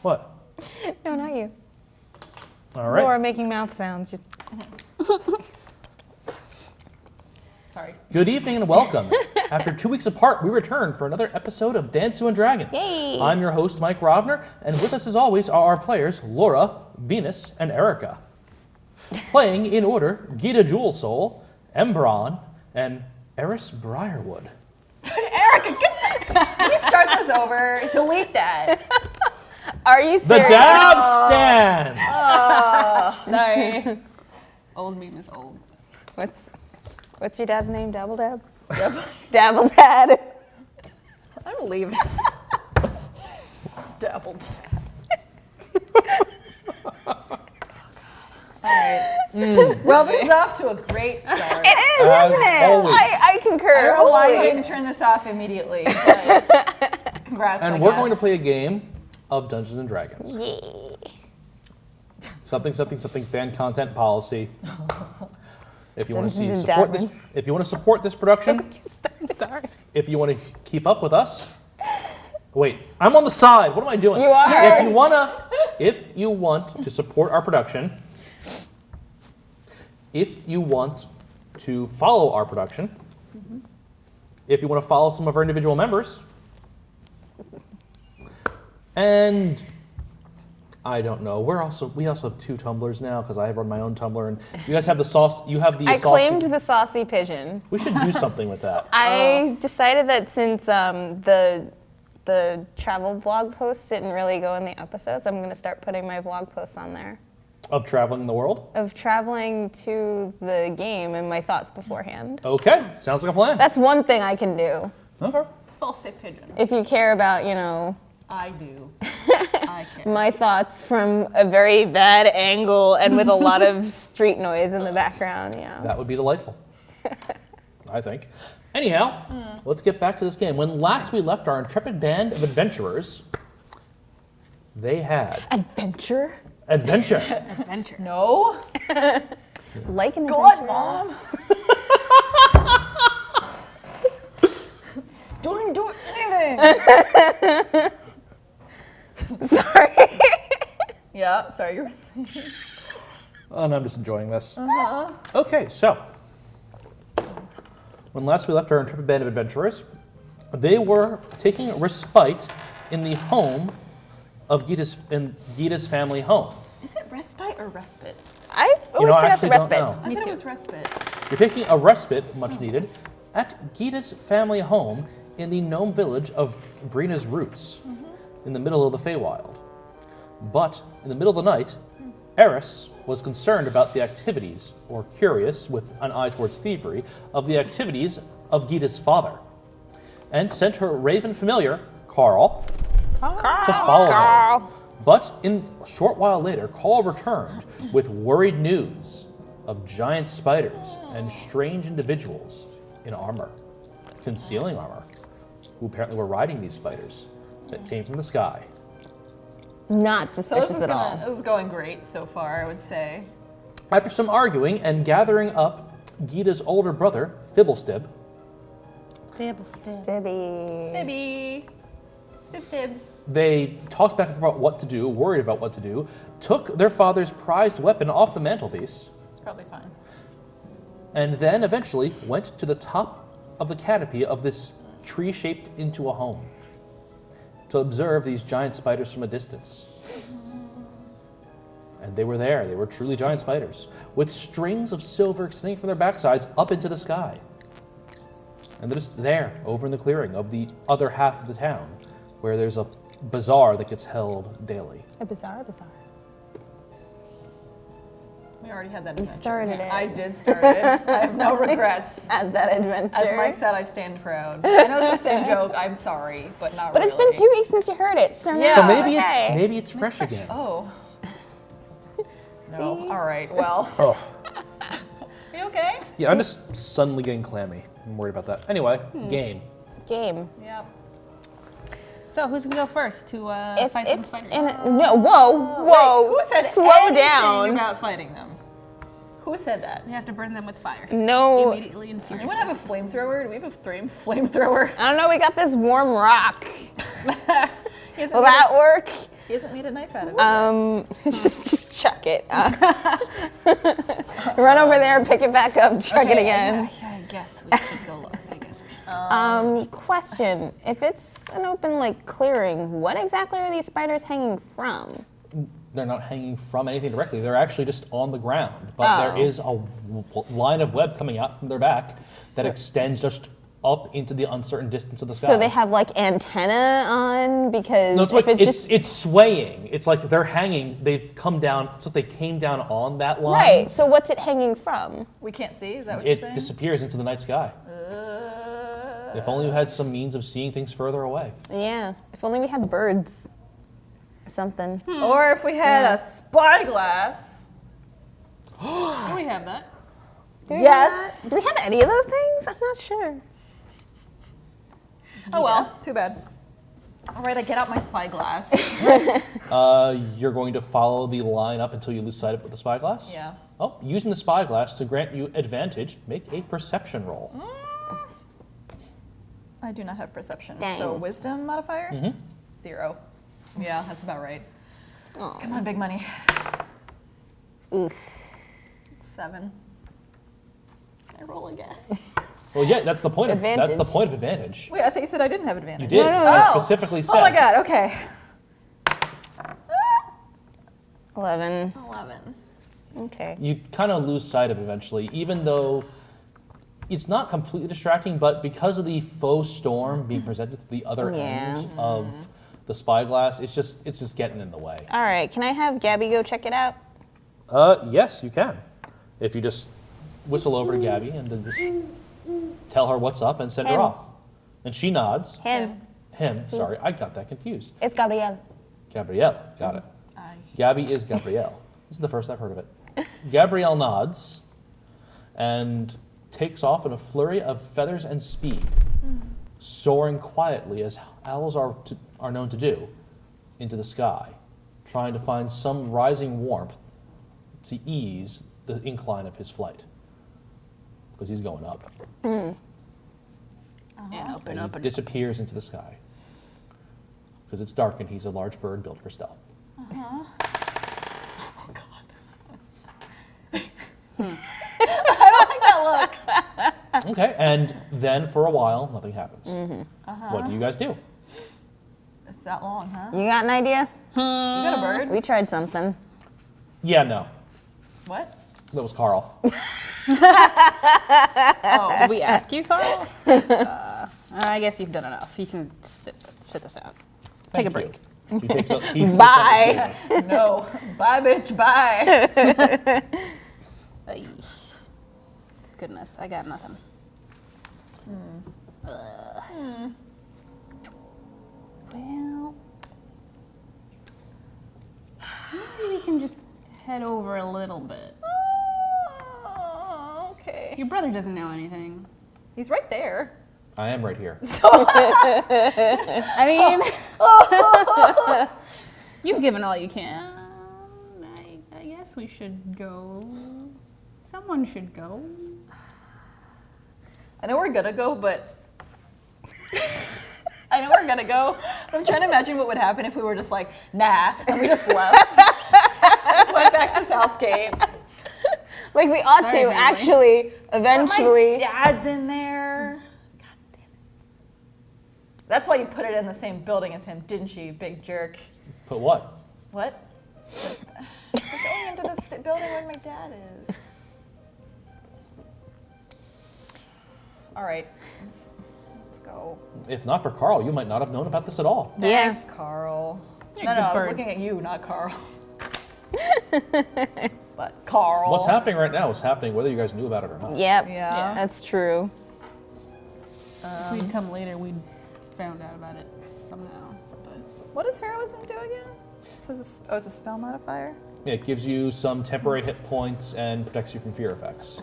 What? No, not you. All right. Laura making mouth sounds. Sorry. Good evening and welcome. After 2 weeks apart, we return for another episode of Dansu and Dragons. Yay! I'm your host, Mike Rovner, and with us as always are our players, Laura, Venus, and Erica. Playing in order, Gita Jewel Soul, Aembron, and Eris Briarwood. Erica, can we start this over? Delete that. Are you The serious? dab stands! Sorry. Old meme is old. What's your dad's name? Dabble Dab? Dabble Dad. I don't believe it. Double tap. All right. Well, this is off to a great start. It is, isn't it? always. I concur. I don't know why you Holy. didn't turn this off immediately, but congrats, And I we're guess. going to play a game of Dungeons and Dragons. Yay. Something, fan content policy. If you want to Dungeons and support this, Dragons. if you want to support this production, Sorry. if you want to keep up with us, wait, I'm on the side. What am I doing? You are. If you want to support our production, if you want to follow our production, if you want to follow some of our individual members, and I don't know. We also have 2 Tumblrs now because I run my own Tumblr, and you guys have the sauce. You have the. I saucy- claimed the saucy pigeon. We should do something with that. I decided that since the travel vlog posts didn't really go in the episodes, I'm going to start putting my vlog posts on there Of traveling the world. of traveling to the game and my thoughts beforehand. Okay, sounds like a plan. That's one thing I can do. Okay. Saucy pigeon. If you care about, I do. I care. my thoughts from a very bad angle and with a lot of street noise in the background, yeah. That would be delightful. I think. Anyhow, let's get back to this game. When last we left our intrepid band of adventurers, they had Adventure? adventure. Adventure. No. Like an Good, adventure. Mom. Don't do anything. Sorry. Yeah, sorry, you were saying. And I'm just enjoying this. Okay, so when last we left our intrepid band of adventurers, they were taking respite in the home of Gita's family home. Is it respite or respite? I always I pronounce it actually don't respite. know. I thought it was respite. You're taking a respite, much needed, at Gita's family home in the gnome village of Brina's Roots, in the middle of the Feywild. But in the middle of the night, Eris was concerned about the activities, or curious, with an eye towards thievery, of the activities of Gita's father, and sent her raven familiar, Carl, to follow her. But in a short while later, Carl returned with worried news of giant spiders and strange individuals in armor, concealing armor, who apparently were riding these spiders that came from the sky. Not So suspicious at all. this is going great so far, I would say. After some arguing and gathering up Gita's older brother, Fibblestib, Stibby. Stibby. Stibs. they talked back about what to do, worried about what to do, took their father's prized weapon off the mantelpiece, It's probably fine. and then eventually went to the top of the canopy of this tree shaped into a home to observe these giant spiders from a distance. And they were there. They were truly giant spiders with strings of silver extending from their backsides up into the sky. And they're just there over in the clearing of the other half of the town where there's a bazaar that gets held daily. A bizarre. We already had that You adventure. started it. I did start it. I have no regrets. At that adventure. As Mike said, I stand proud. I know it's the same joke. I'm sorry, but not But really. it's been 2 weeks since you heard it, so now Yeah. So it's maybe okay. maybe it's fresh again. Oh. No. See? All right. Well. Oh. Are you okay? Yeah, I'm just suddenly getting clammy. I'm worried about that. Anyway, game. Game. Yep. So who's gonna go first to If fight some it's spiders? no, whoa, Who said slow anything down. about fighting them? Who said that? You have to burn them with fire. No, Immediately and furiously. Anyone have a flamethrower? Do we have a flamethrower? I don't know. We got this warm rock. Yes, Will that work? He hasn't made a knife out of it. Just chuck it. Run over there, pick it back up, chuck it again. Yeah, I guess we should go look. I guess we should. Question: if it's an open clearing, what exactly are these spiders hanging from? They're not hanging from anything directly. They're actually just on the ground. But there is a line of web coming out from their back that extends just up into the uncertain distance of the sky. So they have antenna on because No, it's if like, it's it's swaying. It's like they're hanging. They've come down. So they came down on that line. right. So what's it hanging from? We can't see? Is that what you're It saying? disappears into the night sky. If only you had some means of seeing things further away. Yeah. If only we had birds or something. Or if we had a spyglass. Do we have that? Yes. Do we have any of those things? I'm not sure. Oh well, too bad. All right, I get out my spyglass. You're going to follow the line up until you lose sight of it with the spyglass? Yeah. Oh, using the spyglass to grant you advantage, make a perception roll. I do not have perception. Dang. So wisdom modifier? Mm-hmm. 0. Yeah, that's about right. Oh. Come on, big money. Oof. 7. Can I roll again? Well, yeah, that's the point. That's the Advantage. point of advantage. Wait, I thought you said I didn't have You advantage. did. no, I no. specifically said. Oh my god, okay. 11. 11. Okay. You kind of lose sight of it eventually, even though it's not completely distracting, but because of the faux storm being presented to the other end of the spyglass, it's just getting in the way. All right. Can I have Gabby go check it out? Yes, you can. If you just whistle over to Gabby and then just tell her what's up and send her Him. off. And she nods. Him. Him, sorry, I got that confused. It's Gabrielle. Gabrielle, got it. Aye. Gabby is Gabrielle. This is the first I've heard of it. Gabrielle nods and takes off in a flurry of feathers and speed, soaring quietly as owls are known to do, into the sky, trying to find some rising warmth to ease the incline of his flight. Because he's going up. And And he disappears into the sky. Because it's dark and he's a large bird built for stealth. Okay, and then for a while, nothing happens. What do you guys do? It's that long, huh? You got an idea? You got a bird? We tried something. Yeah, no. What? That was Carl. Oh, Did we ask you, Carl? I guess you've done enough. You can sit this out. Take a break. He takes a, he sits Bye. up the no. Bye, bitch, bye. Ay. Goodness, I got nothing. Well, maybe we can just head over a little bit. Oh, okay. Your brother doesn't know anything. He's right there. I am right here. I mean, you've given all you can. I guess we should go. Someone should go. I know we're gonna go, but I know we're gonna go. But I'm trying to imagine what would happen if we were just like, nah, and we just left. Just went back to Southgate. We ought Sorry, to, family. actually, eventually. My dad's in there. God damn it. That's why you put it in the same building as him, didn't you, big jerk? But what? What? We're going into the building where my dad is. All right, let's go. If not for Carl, you might not have known about this at all. Yeah. Thanks, Carl. You're No, a good I was bird. looking at you, not Carl. But Carl. What's happening right now is happening whether you guys knew about it or not. Yep. Yeah. That's true. If we'd come later, we'd found out about it somehow. But What does heroism do again? So it's a spell modifier? It gives you some temporary hit points and protects you from fear effects.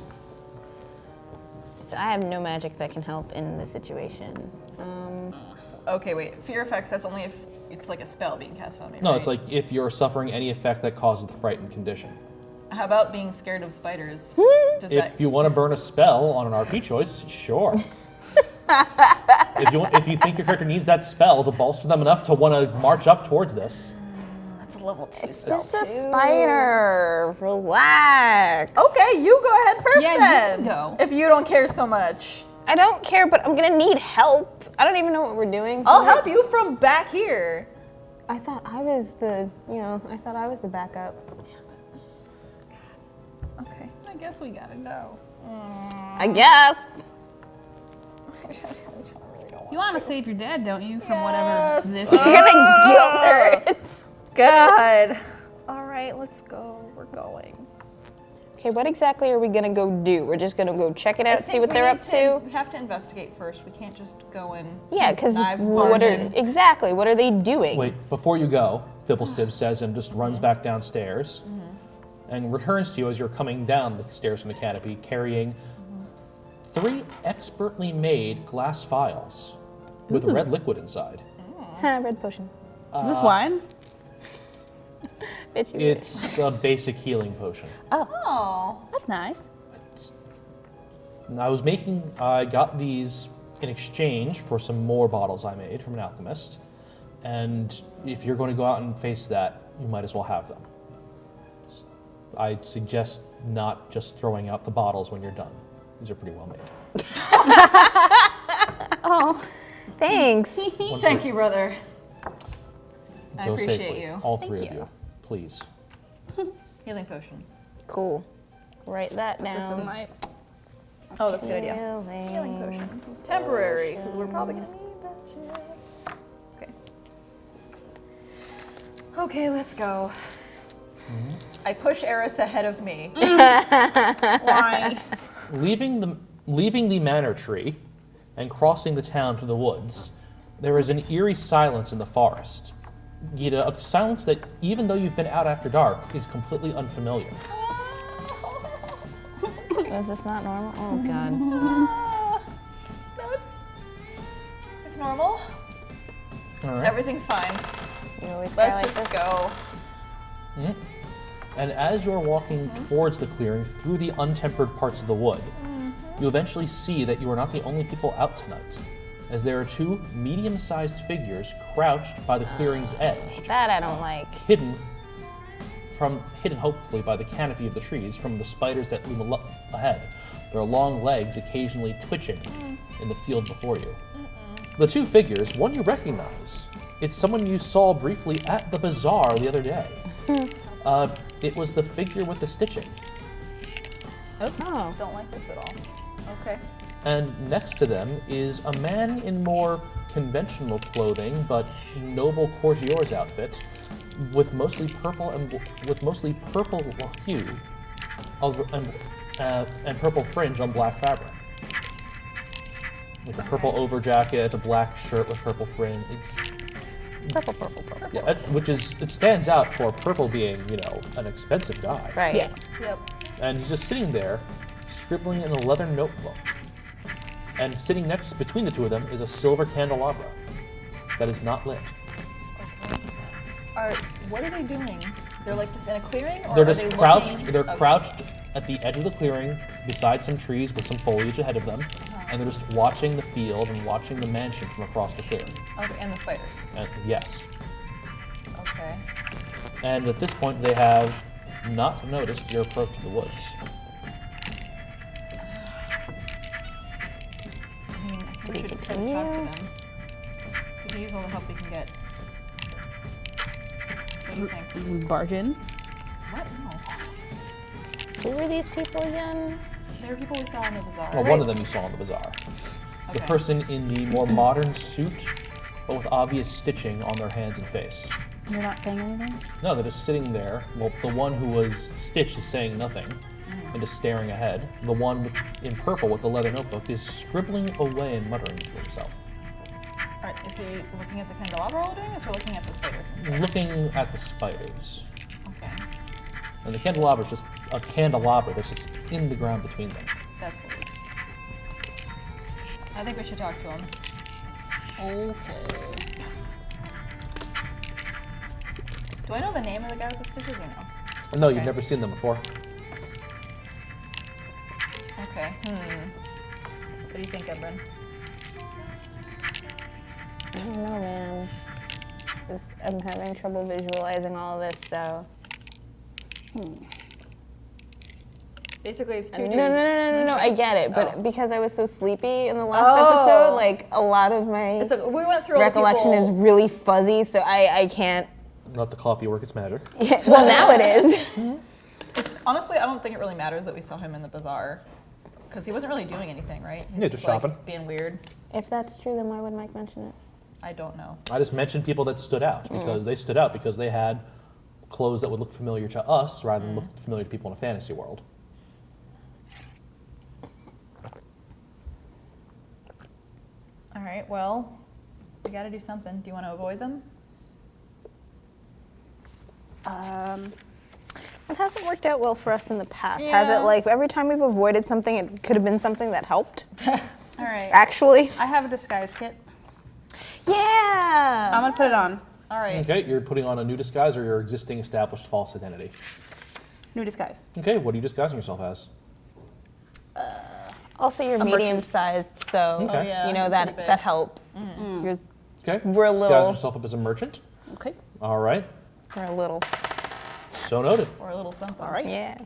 So I have no magic that can help in this situation. Okay, wait. Fear effects, that's only if it's like a spell being cast on me, No, right? it's like if you're suffering any effect that causes the frightened condition. How about being scared of spiders? Does that... If you want to burn a spell on an RP choice, sure. if you think your character needs that spell to bolster them enough to want to march up towards this. level 2 It's spell just a too. spider. Relax. Okay, you go ahead first Yeah, you then. can go. If you don't care so much. I don't care, but I'm gonna need help. I don't even know what we're doing. I'll help you from back here. I thought I was the, I thought I was the backup. Okay. I guess we gotta go. I guess. You want to save your dad, don't you? From whatever Yes. this You're gonna guilt her. God. All right, let's go. We're going. Okay, what exactly are we gonna go do? We're just gonna go check it out, see what they're up to? We have to investigate first. We can't just go and Yeah, because knives what blazing. are they doing? Wait, before you go, Fibblestib says and just runs back downstairs and returns to you as you're coming down the stairs from the canopy carrying 3 expertly made glass vials with red liquid inside. Red potion. Is this wine? Bet you wish. It's a basic healing potion. Oh. That's nice. I got these in exchange for some more bottles I made from an alchemist. And if you're going to go out and face that, you might as well have them. I suggest not just throwing out the bottles when you're done. These are pretty well made. Oh, thanks. Thank you, brother. I Go appreciate safely, you. all Thank 3 you. of you, please. Healing potion. Cool. Write that This down. is my. Oh, that's a good idea. Healing potion. Temporary, because we're probably gonna need that shit. Okay. Okay, let's go. I push Eris ahead of me. Why? Leaving the manor tree and crossing the town to the woods, there is an eerie silence in the forest. Gita, a silence that, even though you've been out after dark, is completely unfamiliar. Is this not normal? Oh, God. No, it's normal. All right. Everything's fine. You always cry Let's like just this? go. And as you're walking towards the clearing through the untempered parts of the wood, you eventually see that you are not the only people out tonight, as there are 2 medium-sized figures crouched by the clearing's edge, That I don't like. hidden hopefully by the canopy of the trees from the spiders that loom ahead, their long legs occasionally twitching in the field before you. The 2 figures, one you recognize. It's someone you saw briefly at the bazaar the other day. It was the figure with the stitching. Oh. Don't like this at all. Okay. And next to them is a man in more conventional clothing, but noble courtier's outfit, with mostly purple hue and purple fringe on black fabric. Like a purple overjacket, a black shirt with purple fringe. It's Purple. yeah, it stands out for purple being, an expensive dye. Right. Yeah. Yep. And he's just sitting there, scribbling in a leather notebook. And sitting between the 2 of them is a silver candelabra that is not lit. What are they doing? They're like just in a clearing, or They're are just they crouched. looking- They're okay. crouched at the edge of the clearing, beside some trees with some foliage ahead of them, and they're just watching the field and watching the mansion from across the clearing. Okay, and the spiders. And yes. Okay. And at this point, they have not noticed your approach to the woods. I mean, I think we should talk to continue? them. We can use all the help we can get. What do you think? We barge in. What? No. Who are these people again? There are people we saw in the bazaar. Well, one of them you saw in the bazaar. The Okay. person in the more modern suit, but with obvious stitching on their hands and face. You're not saying anything? No, they're just sitting there. Well, the one who was stitched is saying nothing and just staring ahead. The one in purple with the leather notebook is scribbling away and muttering to himself. All right, is he looking at the candelabra while doing this, or looking at the spiders instead? Looking at the spiders. Okay, And the candelabra is just a candelabra that's just in the ground between them. that's weird. I think we should talk to him. Okay. Do I know the name of the guy with the stitches or no? No, you've Okay. never seen them before. Okay. What do you think, Aembron? I don't know, man. I'm having trouble visualizing all of this, so. Basically, it's two No, dudes. no, I get it, but Oh. because I was so sleepy in the last episode, like a lot of my It's like, we went through all the recollection is people. really fuzzy, so I can't. Let the coffee work its magic. Well, now it is. Honestly, I don't think it really matters that we saw him in the bazaar. Because he wasn't really doing anything, right? He's Yeah, just shopping. Like, being weird. If that's true, then why would Mike mention it? I don't know. I just mentioned people that stood out because they stood out because they had clothes that would look familiar to us rather than look familiar to people in a fantasy world. All right, well, we got to do something. Do you want to avoid them? It hasn't worked out well for us in the past, has Yeah. it? Like every time we've avoided something, it could have been something that helped. All right. Actually. I have a disguise kit. Yeah. I'm gonna put it on. All right. Okay, you're putting on a new disguise or your existing established false identity. New disguise. Okay, what are you disguising yourself as? Also, you're merchant. medium-sized, so Okay. Oh, yeah, you know pretty that big. that helps. You're Okay, We're a disguise little- yourself up as a merchant. Okay. All right, we're a little. so noted. Or a little something. All right. Yeah.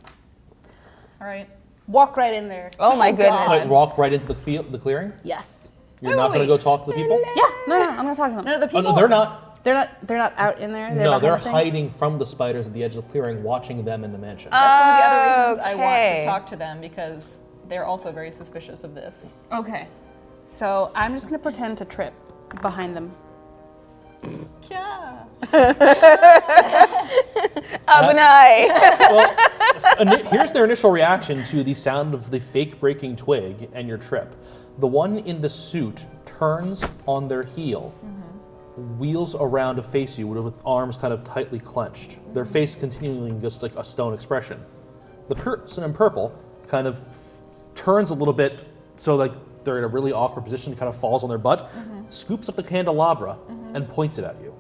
All right. Walk right in there. Oh my goodness. Like, walk right into the field, the clearing. Yes. You're not going to go talk to the people. Yeah. No, I'm gonna talk to them. No, the Oh, people. no, they're not. They're not out in there. They're No, behind they're the thing? hiding from the spiders at the edge of the clearing, watching them in the mansion. That's one of the other reasons I want Okay. to talk to them because they're also very suspicious of this. Okay. So I'm just gonna pretend to trip behind them. Yeah. Abunai. Well, here's their initial reaction to the sound of the fake breaking twig and your trip. The one in the suit turns on their heel, wheels around to face you with arms kind of tightly clenched, their face continuing just like a stone expression. The person in purple kind of turns a little bit so like they're in a really awkward position, kind of falls on their butt, scoops up the candelabra and points it at you.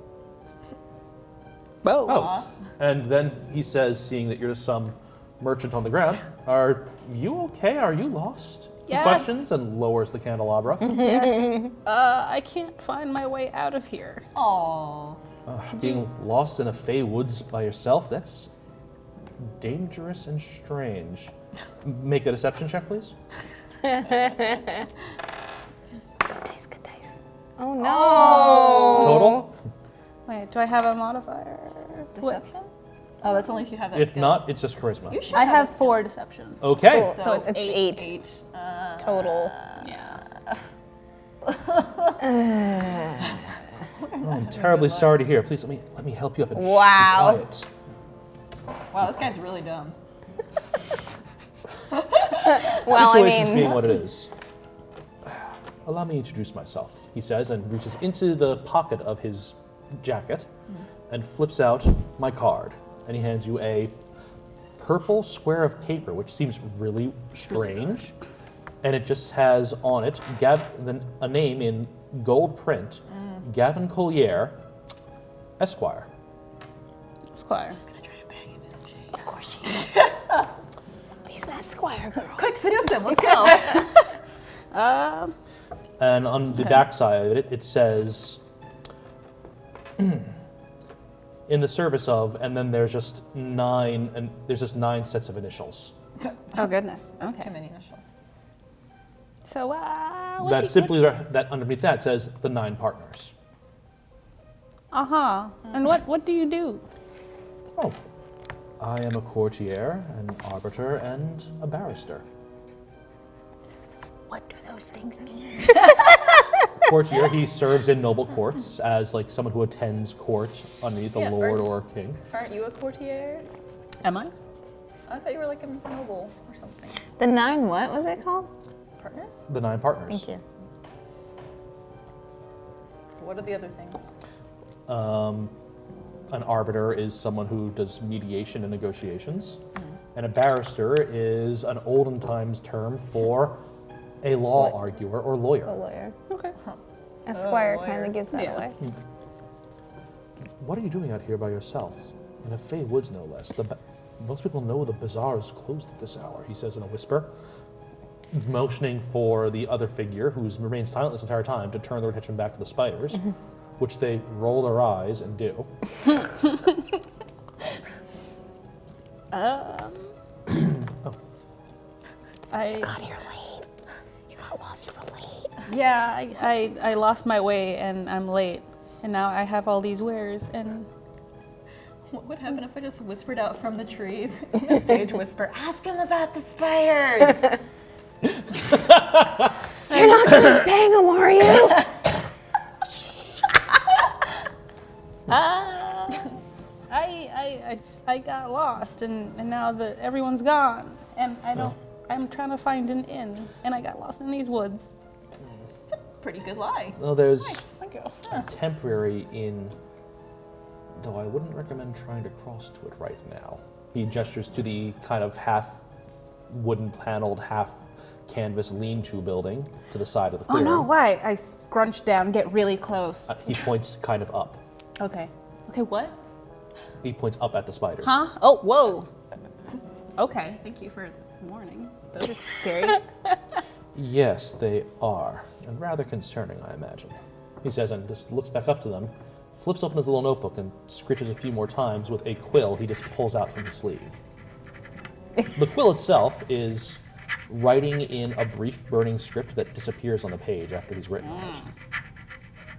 Whoa. Oh, and then he says, seeing that you're just some merchant on the ground, "Are you okay? Are you lost?" He Yes. questions and lowers the candelabra. Yes. I can't find my way out of here. Aww. Being lost in a Fey woods by yourself, that's dangerous and strange. Make a deception check, please. Good dice, good dice. Oh no. Total? Wait, do I have a modifier? Deception? Oh, that's only if you have that If skill. not, it's just charisma. You should I have that 4 deception. Okay. Cool. So it's skill. eight. Eight. Total. Yeah. Oh, I'm terribly sorry to hear. Please let me help you up and Wow. be quiet. Wow, this guy's really dumb. Well, I Situation's mean, being what it is. Allow me to introduce myself, he says, and reaches into the pocket of his jacket and flips out my card. And he hands you a purple square of paper, which seems really strange. And it just has on it a name in gold print, Gavin Collier, Esquire. Squire. of course she is. He's an esquire girl. Quick, seduce him. Let's go. And on the back side of it, it says, in the service of, and then there's just 9 sets of initials. Oh goodness. That's Okay. too many initials. So what do That you- simply, that underneath that says the 9 partners. Uh-huh. And what do you do? Oh, I am a courtier, an arbiter, and a barrister. What do those things mean? Courtier, he serves in noble courts as like someone who attends court underneath a Yeah, lord or- or king. Aren't you a courtier? Am I? I thought you were like a noble or something. The 9 what was it called? Partners? The 9 partners. Thank you. What are the other things? An arbiter is someone who does mediation and negotiations, and a barrister is an olden times term for a law arguer or A lawyer. lawyer. Okay. Esquire lawyer. kind of gives that Yeah. away. What are you doing out here by yourself? In a Fey woods, no less. Most people know the bazaar is closed at this hour, he says in a whisper, motioning for the other figure, who's remained silent this entire time, to turn their attention back to the spiders. which they roll their eyes and do. I got here late. You got lost, you were late. yeah, I lost my way and I'm late, and now I have all these wares and. What would happen if I just whispered out from the trees? A stage whisper. Ask him about the spiders. You're not gonna bang him, are you? I got lost and now that everyone's gone and I'm trying to find an inn and I got lost in these woods. It's a pretty good lie. Well, there's Thank you. a temporary inn, though I wouldn't recommend trying to cross to it right now. He gestures to the kind of half wooden paneled, half canvas lean-to building to the side of the Oh clearing. no, why? I scrunch down, get really close. He points kind of up. Okay. Okay, what? He points up at the spiders. Huh? Oh, whoa. Okay, thank you for warning. Those are scary. Yes, they are. And rather concerning, I imagine. He says, and just looks back up to them, flips open his little notebook and scritches a few more times with a quill he just pulls out from his sleeve. The quill itself is writing in a brief burning script that disappears on the page after he's written on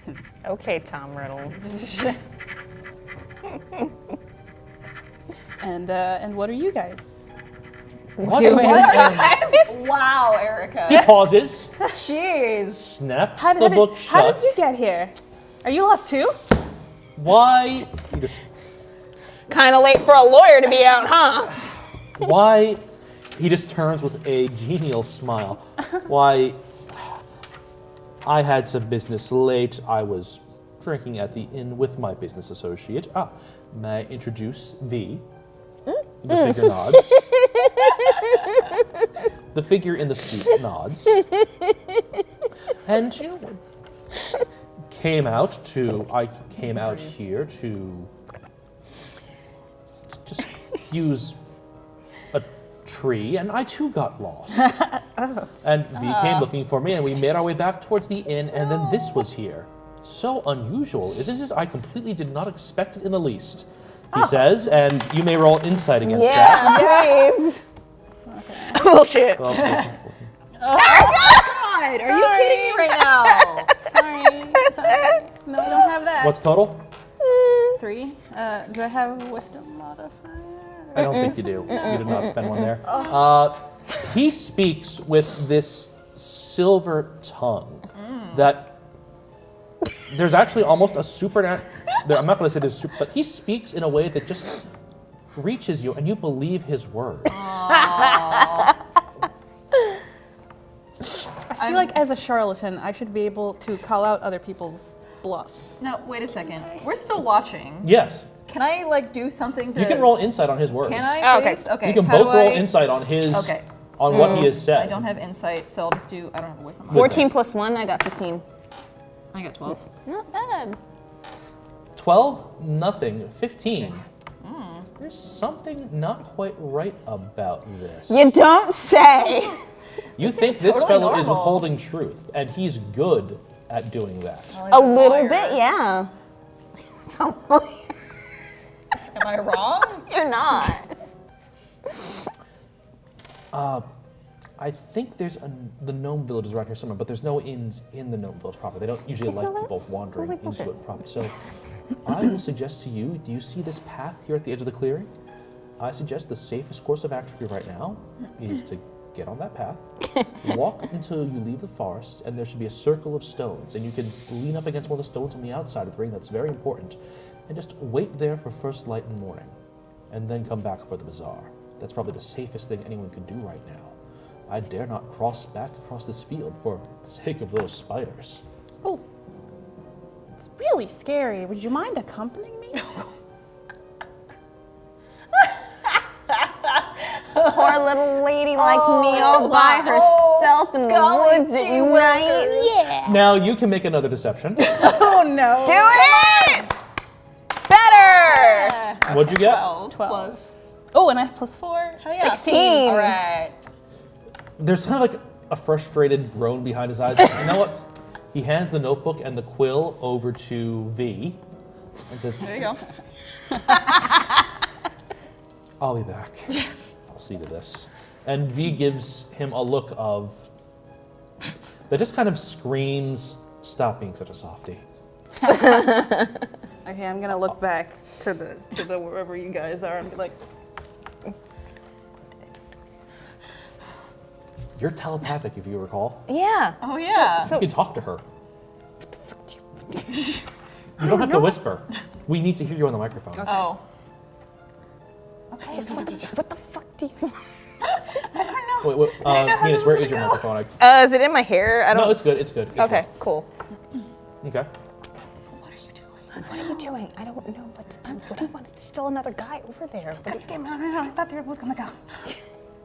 it. Okay, Tom Riddle. And what are you guys? What? Wow, Erica. He pauses, Jeez. snaps How the book shut. how did you get here? Are you lost too? Why? He just. Kind of late for a lawyer to be out, huh? Why? He just turns with a genial smile. Why? I had some business late. I was drinking at the inn with my business associate. May I introduce V? The figure nods. The figure in the suit nods. And I came out here to just use a tree, and I too got lost. And V came looking for me, and we made our way back towards the inn, and then this was here. So unusual, isn't it? I completely did not expect it in the least, he says, and you may roll insight against that. Yeah, please. Bullshit. Well, God, are you kidding me right now? Sorry. No, I don't have that. what's total? 3. Do I have a wisdom modifier? I don't think you do. You did not spend one there. He speaks with this silver tongue that there's actually almost a supernatural. I'm not going to say there's super, but he speaks in a way that just reaches you and you believe his words. I feel like as a charlatan, I should be able to call out other people's bluffs. No, wait a second. We're still watching. Yes. Can I do something to? You can roll insight on his words. Can I? Oh, okay. Please? Okay. You can how both do roll I- insight on his Okay. on what he has said. I don't have insight, so I'll just do. I don't have a wisdom. 14 plus 1, I got 15. I got 12. Not bad. 12, nothing. 15. There's something not quite right about this. You don't say. You think seems this totally fellow is normal. withholding truth, and he's good at doing that. A little bit, yeah. So, Am I wrong? you're not. I think there's the Gnome Village is around here somewhere, but there's no inns in the Gnome Village proper. They don't usually like people wandering into it proper. So I will suggest to you, do you see this path here at the edge of the clearing? I suggest the safest course of action for you right now is to get on that path, walk until you leave the forest, and there should be a circle of stones, and you can lean up against one of the stones on the outside of the ring. That's very important. And just wait there for first light in the morning, and then come back for the bazaar. That's probably the safest thing anyone could do right now. I dare not cross back across this field for the sake of those spiders. Oh, it's really scary. Would you mind accompanying me? Poor little lady like me all by herself in the woods at night. Yeah. Now you can make another deception. Oh no. Do it! Better! What'd you get? 12 plus. Oh, and I have +4. Oh, yeah. 16. All right. There's kind of like a frustrated groan behind his eyes. You know what? He hands the notebook and the quill over to V and says, There you go. I'll be back. I'll see to this. And V gives him a look that just kind of screams, stop being such a softie. Okay, I'm gonna look back to the wherever you guys are and be like, You're telepathic, if you recall. Yeah. Oh yeah. You can talk to her. You don't have to whisper. We need to hear you on the microphone. Oh. What the fuck do you? Wait, Venus, where is your microphone? Is it in my hair? I don't. No, it's good. It's good. It's Okay, cool. fine. Okay. What are you doing? I don't know what to do. What do you want? There's still another guy over there. damn, no, I thought they were both gonna go.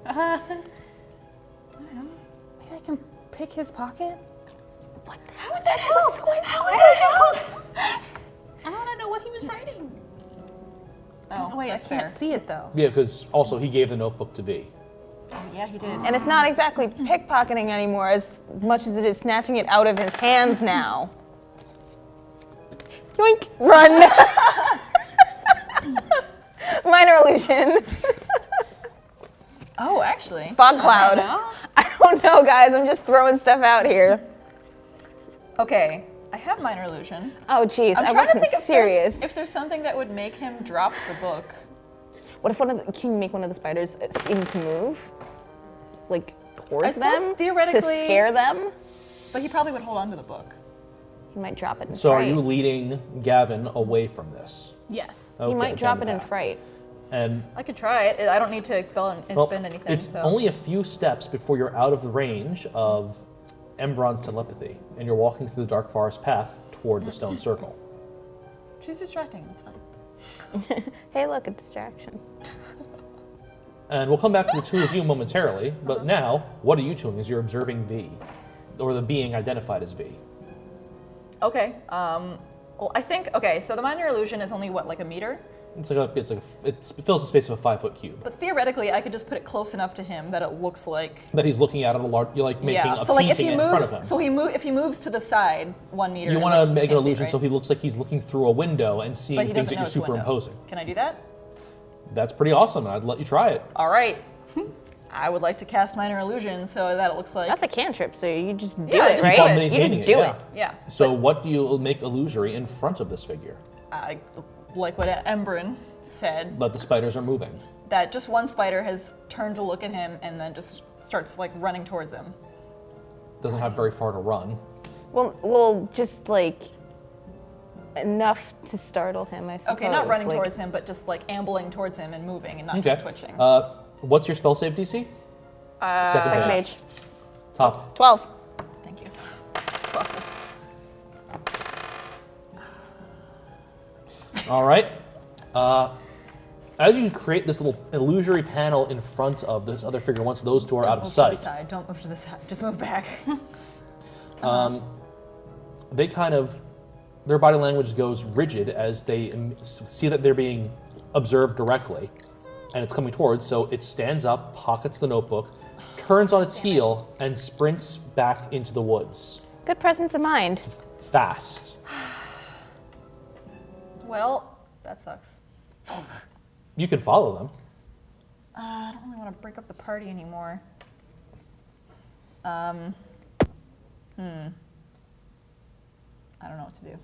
I don't know. Maybe I can pick his pocket? What the hell? How would that help? How would that help? I don't know what he was writing. Oh, Wait, I that's can't fair. see it though. Yeah, because also he gave the notebook to V. Oh, yeah, he did. And it's not exactly pickpocketing anymore as much as it is snatching it out of his hands now. Yoink! Run! Minor illusion. Oh, actually. Fog cloud. know. I don't know, guys. I'm just throwing stuff out here. Okay, I have minor illusion. Oh, jeez. I'm I trying to wasn't think serious. if there's something that would make him drop the book. What if can you make one of the spiders seem to move? Like, I towards suppose them? theoretically- To scare them? But he probably would hold on to the book. He might drop it in So are fright. you leading Gavin away from this? Yes. He Okay, might drop down it in the path. fright. And I could try it. I don't need to expel and well, spend anything. it's so. only a few steps before you're out of the range of Aembron's telepathy, and you're walking through the dark forest path toward the stone circle. She's distracting. It's fine. Hey, look, a distraction. And we'll come back to the two of you momentarily, but now, what are you doing as you're observing V? Or the being identified as V? Okay. Well, I think. Okay. So the minor illusion is only what, like a meter? It fills the space of a 5-foot cube. But theoretically, I could just put it close enough to him that it looks like. That he's looking at it a large, you're like making Yeah. a So like if painting he in front moves, of him. so if he moves to the side 1 meter. You and, want like, to he make an can't see it, illusion right? so he looks like he's looking through a window and seeing But he things doesn't that know you're it's a window. superimposing. Can I do that? That's pretty awesome, and I'd let you try it. All right. I would like to cast minor illusion so that it looks like. That's a cantrip, so you just do Yeah, it, just right? do it. You just Maintaining do yeah. it. Yeah. So what do you make illusory in front of this figure? Like what Aembron said, But the spiders are moving. that just one spider has turned to look at him and then just starts like running towards him. Doesn't have very far to run. Well, just like enough to startle him, I suppose. Okay, not running like, towards him, but just like ambling towards him and moving and not Okay. just twitching. What's your spell save DC? Second Second mage. mage. Top. 12. Thank you. 12. All right. As you create this little illusory panel in front of this other figure, once those two are out of Move to the sight, side. Don't move to the side. Just move back. they kind of, their body language goes rigid as they see that they're being observed directly, and it's coming towards, so it stands up, pockets the notebook, turns on its heel, and sprints back into the woods. Good presence of mind. Fast. Well, that sucks. You can follow them. I don't really want to break up the party anymore. I don't know what to do.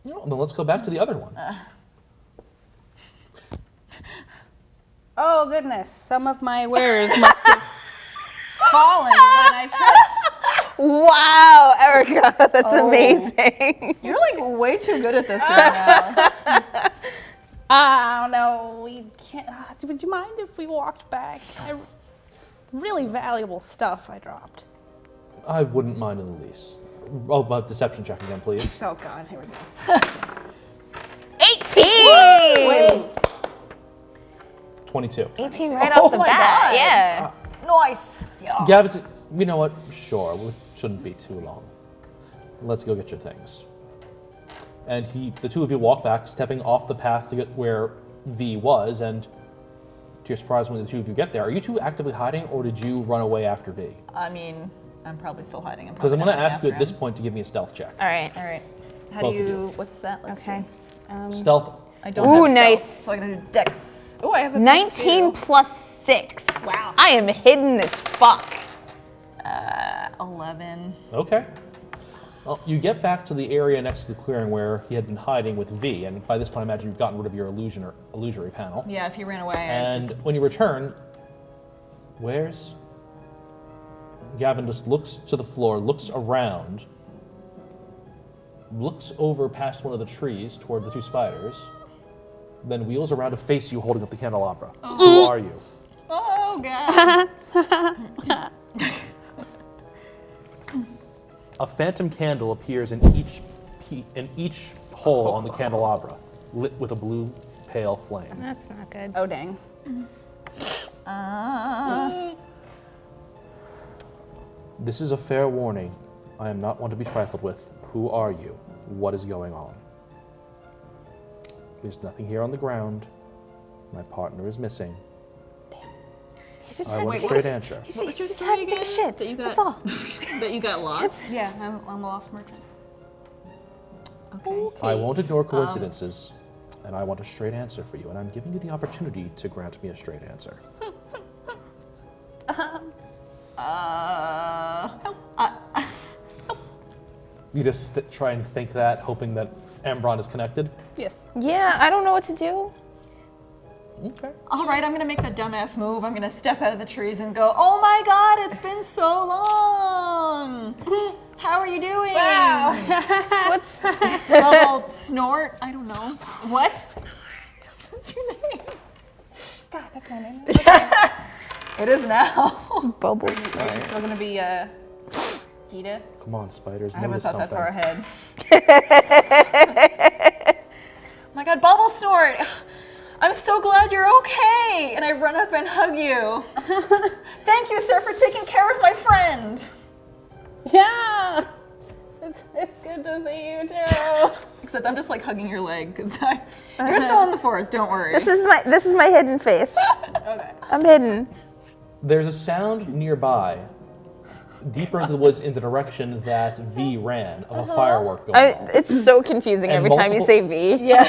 No, then let's go back to the other one. Oh goodness, some of my wares must have fallen when I tripped. Wow, Erica, that's Oh. amazing. You're like way too good at this right now. I don't know, we can't, would you mind if we walked back? Really valuable stuff I dropped. I wouldn't mind in the least. Oh, but deception check again, please. Oh God, here we go. 18! Wait. 22. 18 right off the my bat, God. yeah. Nice. Yeah. Gavin, you know what? Sure, it shouldn't be too long. Let's go get your things. And the two of you walk back, stepping off the path to get where V was, and to your surprise, when the two of you get there, are you two actively hiding, or did you run away after V? I mean, I'm probably still hiding. Because I'm going to probably ask you at after this him. point to give me a stealth check. All right. All right. How Both do of you? you. What's that? Let's Okay. see. Stealth. I don't Ooh, have stealth, nice. so I'm gonna do Dex. Ooh, I have a 19 plus 6. Wow. I am hidden as fuck. 11. Okay. Well, you get back to the area next to the clearing where he had been hiding with V, and by this point I imagine you've gotten rid of your illusory panel. Yeah, if he ran away, And when you return, Gavin just looks to the floor, looks around, looks over past one of the trees toward the two spiders, then wheels around to face you holding up the candelabra. Who are you? Oh god. A phantom candle appears in each hole on the candelabra, lit with a blue pale flame. That's not good. Oh, dang. This is a fair warning. I am not one to be trifled with. Who are you? What is going on? There's nothing here on the ground. My partner is missing. I want a straight answer. What was your just story has to take a again? shit. That you got. That's all. That you got lost. Yeah, I'm a lost merchant. Okay. I won't ignore coincidences, and I want a straight answer for you, and I'm giving you the opportunity to grant me a straight answer. You just try and think that, hoping that Aembron is connected? Yes. Yeah, I don't know what to do. Okay. All right, I'm gonna make the dumbass move. I'm gonna step out of the trees and go, oh my god, it's been so long. How are you doing? Wow. What's Bubble snort? I don't know. What? What's your name? God, that's my name. It is now. bubbles? It's still gonna be Gita. Come on, spiders, I haven't notice thought that something. far ahead. Oh my god, Bubble Snort! I'm so glad you're okay! And I run up and hug you. Thank you, sir, for taking care of my friend. Yeah. It's good to see you too. Except I'm just like hugging your leg because you're still in the forest. Don't worry. This is my hidden face. Okay. I'm hidden. There's a sound nearby, deeper into the woods in the direction that V ran, of a firework going off. It's so confusing And every time you multiple- say V. Yeah.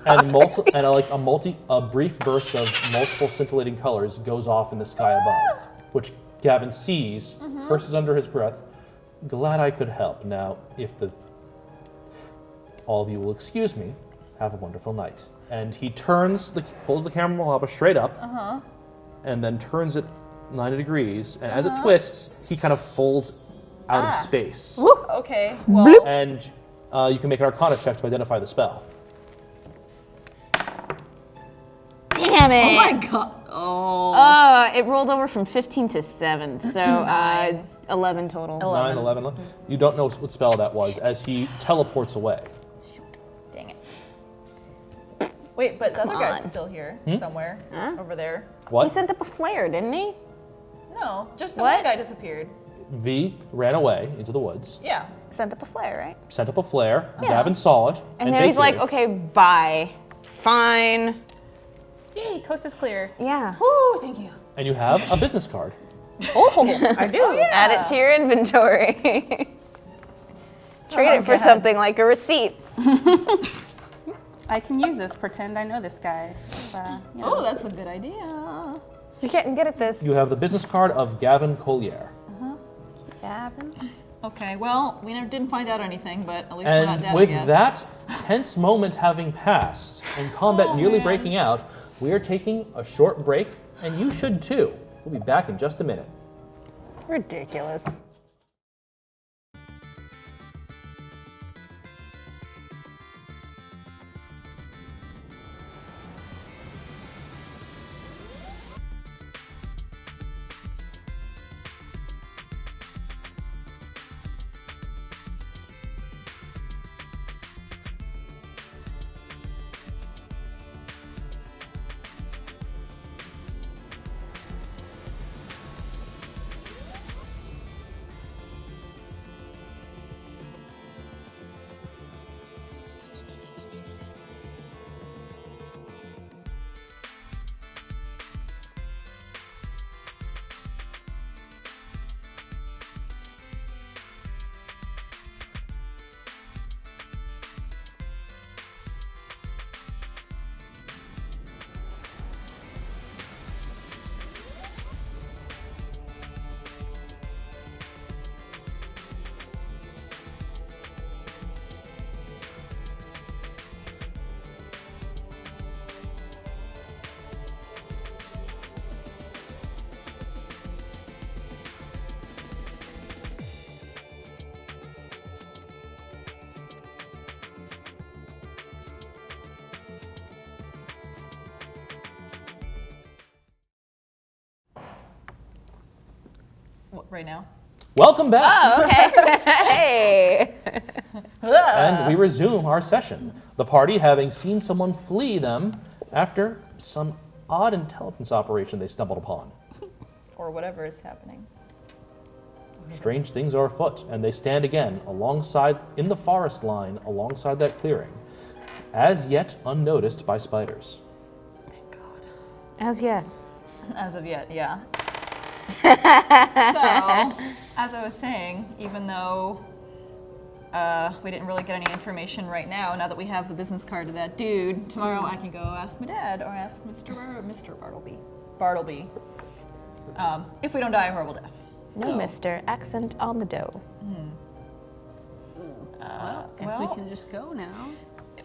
And a brief burst of multiple scintillating colors goes off in the sky above, which Gavin sees, curses under his breath. Glad I could help. Now, if all of you will excuse me, have a wonderful night. And he pulls the camera straight up, and then turns it 90 degrees, and as it twists, he kind of folds out of space. Okay. Well, And you can make an Arcana check to identify the spell. Damn it. oh my god. Oh. It rolled over from 15 to 7, so 11 total. 9, 11. You don't know what spell that was, as he teleports away. Dang it. Wait, but the other guy's on. still here somewhere over there. He What? sent up a flare, didn't he? No, just the What? one guy disappeared. V ran away into the woods, Yeah. Sent up a flare, right? sent up a flare. Yeah. Gavin saw it. And now he's like, vacated. okay, bye. Fine. Yay, coast is clear. Yeah. Woo, thank you. And you have a business card. I do. Add it to your inventory. Trade it for God. something like a receipt. I can use this. Pretend I know this guy. You know. Oh, that's a good idea. You're getting good at this. You have the business card of Gavin Collier. Gavin. Okay, well, we didn't find out anything, but at least we're not And dead, with I guess. that tense moment having passed and combat nearly breaking out, we are taking a short break, and you should too. We'll be back in just a minute. Ridiculous. Right now? Welcome back. Oh, okay. Hey. And we resume our session. The party having seen someone flee them after some odd intelligence operation they stumbled upon. Or whatever is happening. Strange things are afoot, and they stand again in the forest line alongside that clearing, as yet unnoticed by spiders. Thank God. As yet. As of yet, yeah. So, as I was saying, even though we didn't really get any information right now that we have the business card of that dude, tomorrow I can go ask my dad or ask Mr. Bartleby. If we don't die a horrible death. No, Mr. Accent on the dough. Guess we can just go now.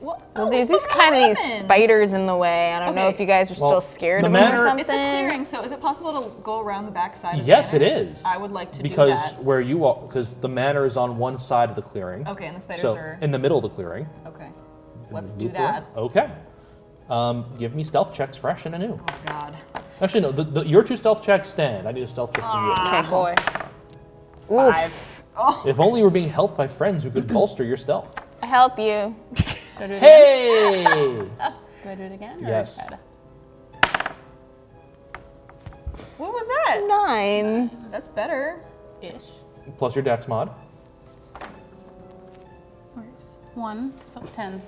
Well, there's these kind of these spiders in the way. I don't know if you guys are still scared the of them or manor- something. It's a clearing, so is it possible to go around the back side of the Yes, manor? it is. I would like to do Because that. where you are, because the manor is on one side of the clearing. Okay, and the spiders So are... in the middle of the clearing. Okay, let's do Loop around. that. Okay. Give me stealth checks, fresh and anew. Oh, God. Actually, no. Your 2 stealth checks stand. I need a stealth check from you. Okay, boy. 5. Oh. If only you were being helped by friends who could bolster your stealth. I help you. Do I do it again? Hey! Do I do it again? or Yes. is that What was that? 9. That's better. a ish? Plus your dex mod. Where's 1? So 10.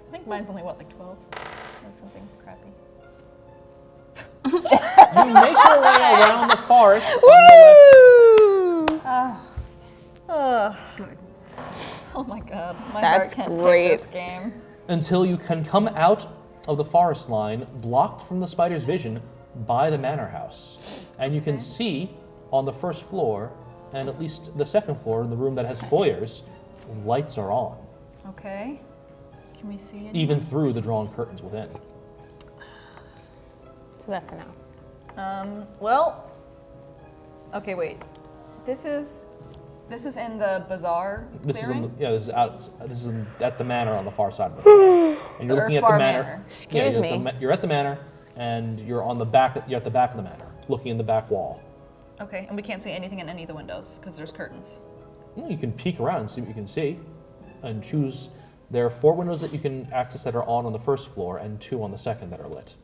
I think mine's only, what, like 12? Or something crappy. You make your way around the forest on the west. Good. Oh my God. My That's heart can't great. take this game. Until you can come out of the forest line, blocked from the spider's vision by the manor house. And you can see on the first floor, and at least the second floor, in the room that has foyers, lights are on, Okay. Can we see it? even through the drawn curtains within. So that's a no. Well, okay, wait. This is in the bazaar This is clearing? this is at the manor on the far side of it. And you're The looking at the Earthfar manor. Manor. Excuse you're me. You're at the manor, and you're on the back. You're at the back of the manor, looking in the back wall. Okay, and we can't see anything in any of the windows because there's curtains. Well, you can peek around and see what you can see, and choose. There are 4 windows that you can access that are on the first floor, and 2 on the second that are lit.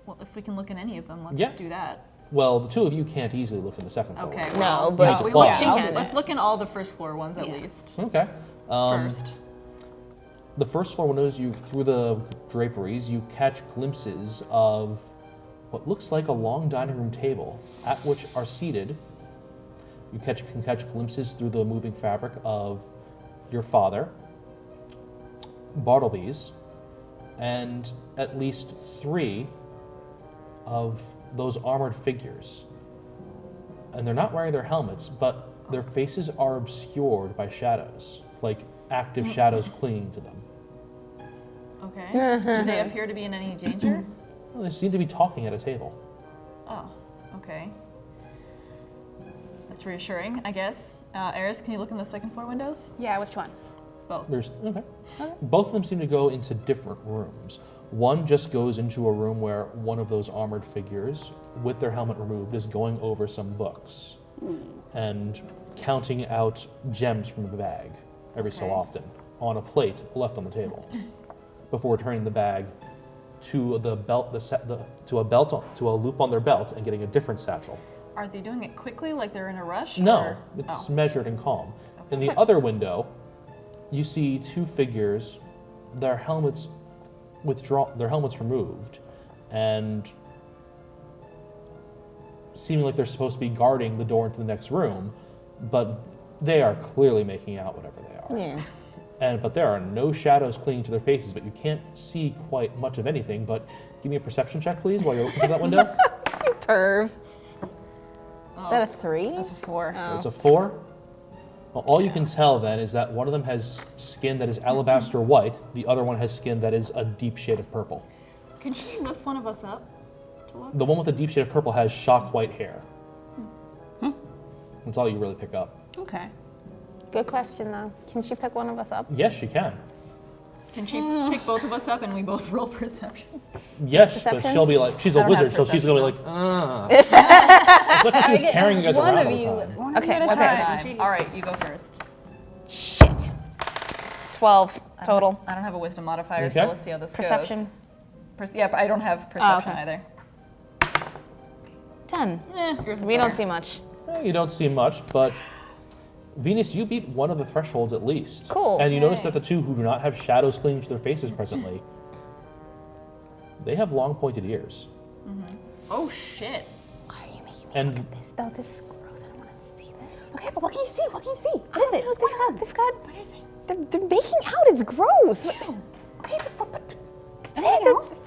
Well, if we can look in any of them, let's Yeah. do that. Well, the 2 of you can't easily look in the second floor. Okay. No, well, but to we close. look- she can. Let's look in all the first floor ones at least. Okay. First. The first floor windows, through the draperies, you catch glimpses of what looks like a long dining room table at which are seated. You can catch glimpses through the moving fabric of your father, Bartleby's, and at least 3 of those armored figures. And they're not wearing their helmets, but their faces are obscured by shadows, like active shadows clinging to them. Okay. Do they appear to be in any danger? Well, they seem to be talking at a table. Oh, okay. That's reassuring, I guess. Eris, can you look in the second floor windows? Yeah, which one? Both. There's okay. Both of them seem to go into different rooms. One just goes into a room where one of those armored figures, with their helmet removed, is going over some books and counting out gems from a bag every so Okay. often on a plate left on the table, before turning the bag to the belt, to a loop on their belt, and getting a different satchel. Are they doing it quickly, like they're in a rush? No, or- it's Oh. measured and calm. In the other window, you see 2 figures, their helmets removed, and seeming like they're supposed to be guarding the door into the next room, but they are clearly making out whatever they are. Yeah. But there are no shadows clinging to their faces, but you can't see quite much of anything. But give me a perception check, please, while you're looking through that window. Perv. Is that a 3? That's a 4. It's a 4. Well, all you can tell then is that one of them has skin that is alabaster white, the other one has skin that is a deep shade of purple. Can she lift one of us up to look? The one with the deep shade of purple has shock white hair. That's all you really pick up. Okay. Good question, though. Can she pick one of us up? Yes, she can. Can she pick both of us up and we both roll perception? Yes, but Perception? she'll be like, she's a I don't have wizard, so she's gonna be like, perception, and It's like when she was carrying you guys one around of all the you, time. one of you Okay, at a okay. time. Time. All right, you go first. Shit. 12 total. I don't have a wisdom modifier, Okay. so let's see how this Perception. goes. Yeah, but I don't have perception okay. either. 10. Yours is We don't better. see much. You don't see much, but Venus, you beat one of the thresholds at least. Cool. And you notice that the two who do not have shadows clinging to their faces presently, they have long pointed ears. Oh shit. Why are you making me And- look at this? Though this is gross. I don't want to see this. Okay, but what can you see? What can you see? What is it? They've got. What is it? They're making out. It's gross. Okay, but Anything else?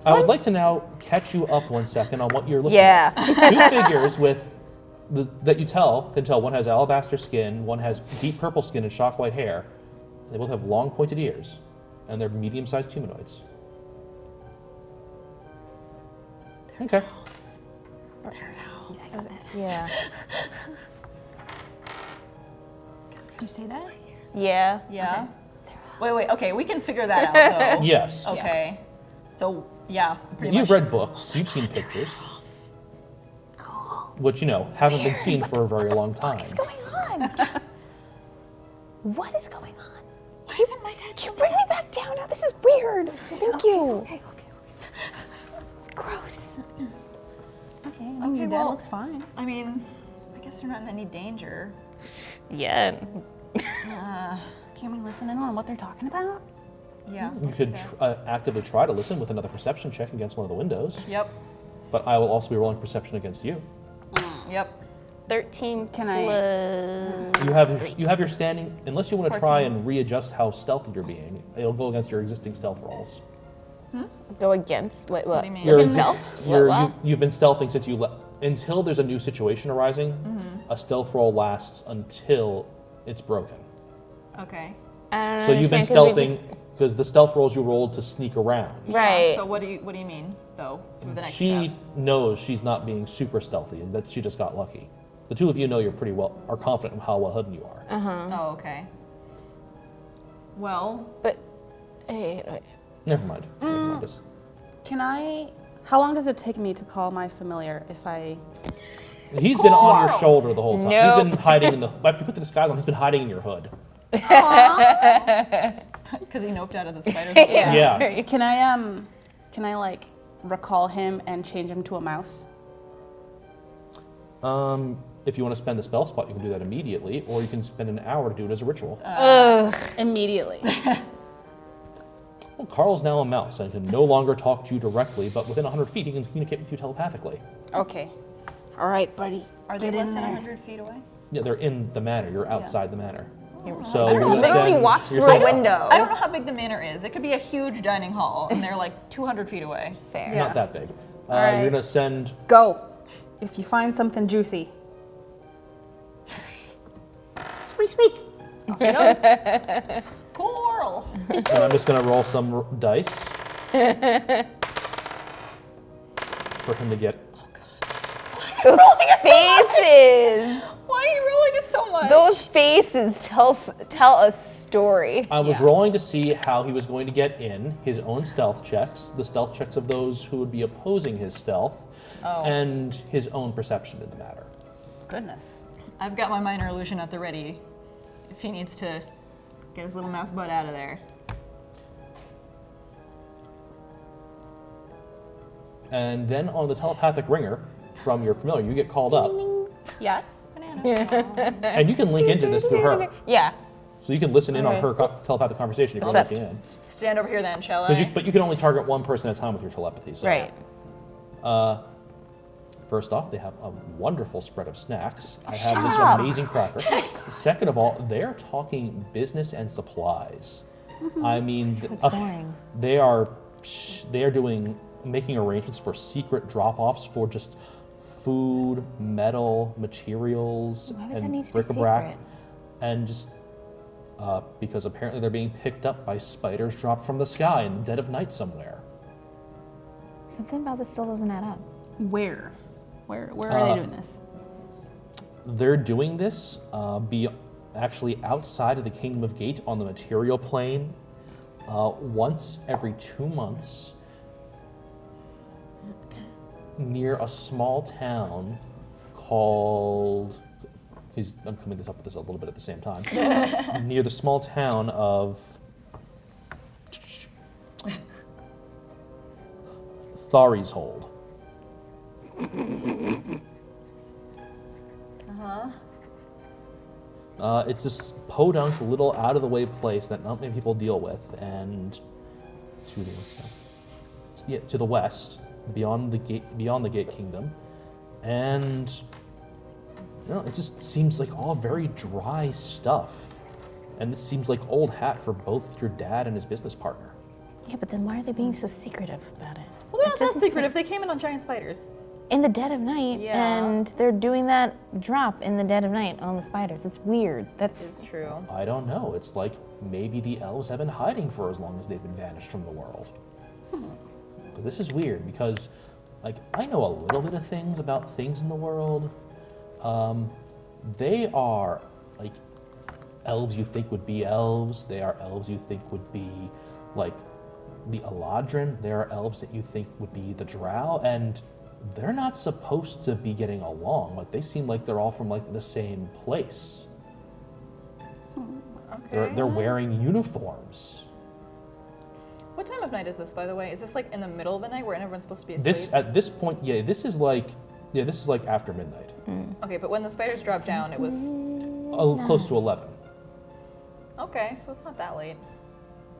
I would like to now catch you up 1 second on what you're looking Yeah. at. Two figures with that you can tell one has alabaster skin, one has deep purple skin and shock white hair. They both have long pointed ears, and they're medium-sized humanoids. Okay. Yeah. did you say that? Yeah. Yeah. Wait. Okay, we can figure that out though. Yes. Okay. So yeah, pretty You've much. read books, you've seen pictures, which, haven't been seen for a very long time. What's going on? What is going on? Why isn't my dad? You bring me back down now. This is weird. Thank you. Okay. Gross. Okay, Okay, your dad well- looks fine. I mean, I guess they're not in any danger. Yeah. Can we listen in on what they're talking about? Yeah. You could actively try to listen with another perception check against one of the windows, Yep. but I will also be rolling perception against you. Yep. 13 Can I- plus You have your standing, unless you want to try and readjust how stealthy you're being, it'll go against your existing stealth rolls. go against what? What do you mean? Your Stealth? You've been stealthing since you until there's a new situation arising. A stealth roll lasts until it's broken. Okay. I don't So you've been understand 'cause we stealthing because the stealth rolls you rolled to sneak around. Right. So what do you mean though for the next She step? knows she's not being super stealthy and that she just got lucky. The two of you know you're are confident in how well hidden you are. Oh, okay. Well, But hey, Never mind. Never mind. Just- How long does it take me to call my familiar if I... He's been on your shoulder the whole time. Nope. He's been hiding in the. After you put the disguise on, he's been hiding in your hood. because he noped out of the spider's web. Yeah. Can I like recall him and change him to a mouse? If you want to spend the spell spot, you can do that immediately, or you can spend an hour to do it as a ritual. Immediately. Well, Carl's now a mouse and can no longer talk to you directly, but within 100 feet, he can communicate with you telepathically. Okay. All right, buddy. Are they Get less in than there. 100 feet away? Yeah, they're in the manor. You're outside the manor. So I you're don't know. gonna They only send- watched you're through a sending- window. I don't know how big the manor is. It could be a huge dining hall, and they're like 200 feet away. Fair. Not that big. right. You're gonna send. Go. If you find something juicy. Squeak, squeak. Coral. And I'm just gonna roll some dice for him to get. Those faces. Why are you rolling it so much? Those faces tell a story. I was rolling to see how he was going to get in, his own stealth checks, the stealth checks of those who would be opposing his stealth, and his own perception in the matter. Goodness. I've got my minor illusion at the ready if he needs to get his little mouse butt out of there. And then on the telepathic ringer from your familiar, you get called up, Yes. and you can link into this through her. Yeah. So you can listen in on Okay. her telepathic conversation if you're Obsessed. listening in. Stand over here then, shall I? But you can only target one person at a time with your telepathy. So. Right. First off, they have a wonderful spread of snacks. I have this amazing cracker. Second of all, they're talking business and supplies. I mean, they are making arrangements for secret drop-offs for just food, metal, materials, Why would that and need to be bric-a-brac, secret? and just because apparently they're being picked up by spiders dropped from the sky in the dead of night somewhere. Something about this still doesn't add up. Where? Where are they doing this? They're doing this actually outside of the Kingdom of Gate on the material plane once every 2 months near a small town called. I'm coming up with this a little bit at the same time. Near the small town of Thari's Hold. It's this podunk, little out-of-the-way place that not many people deal with, and to the west, beyond the Gate Kingdom, and it just seems like all very dry stuff. And this seems like old hat for both your dad and his business partner. Yeah, but then why are they being so secretive about it? Well, they're not that secretive. They came in on giant spiders. In the dead of night, and they're doing that drop in the dead of night on the spiders. It's weird. It's true. I don't know. It's like maybe the elves have been hiding for as long as they've been vanished from the world. But this is weird because, like, I know a little bit of things about things in the world. They are like elves you think would be elves. They are elves you think would be like the Eladrin. They are elves that you think would be the Drow, and they're not supposed to be getting along. Like, they seem like they're all from like the same place. Okay. They're wearing uniforms. What time of night is this, by the way? Is this like in the middle of the night where everyone's supposed to be asleep? At this point, this is like after midnight. Okay, but when the spiders dropped down, it was Close to 11. okay, so it's not that late.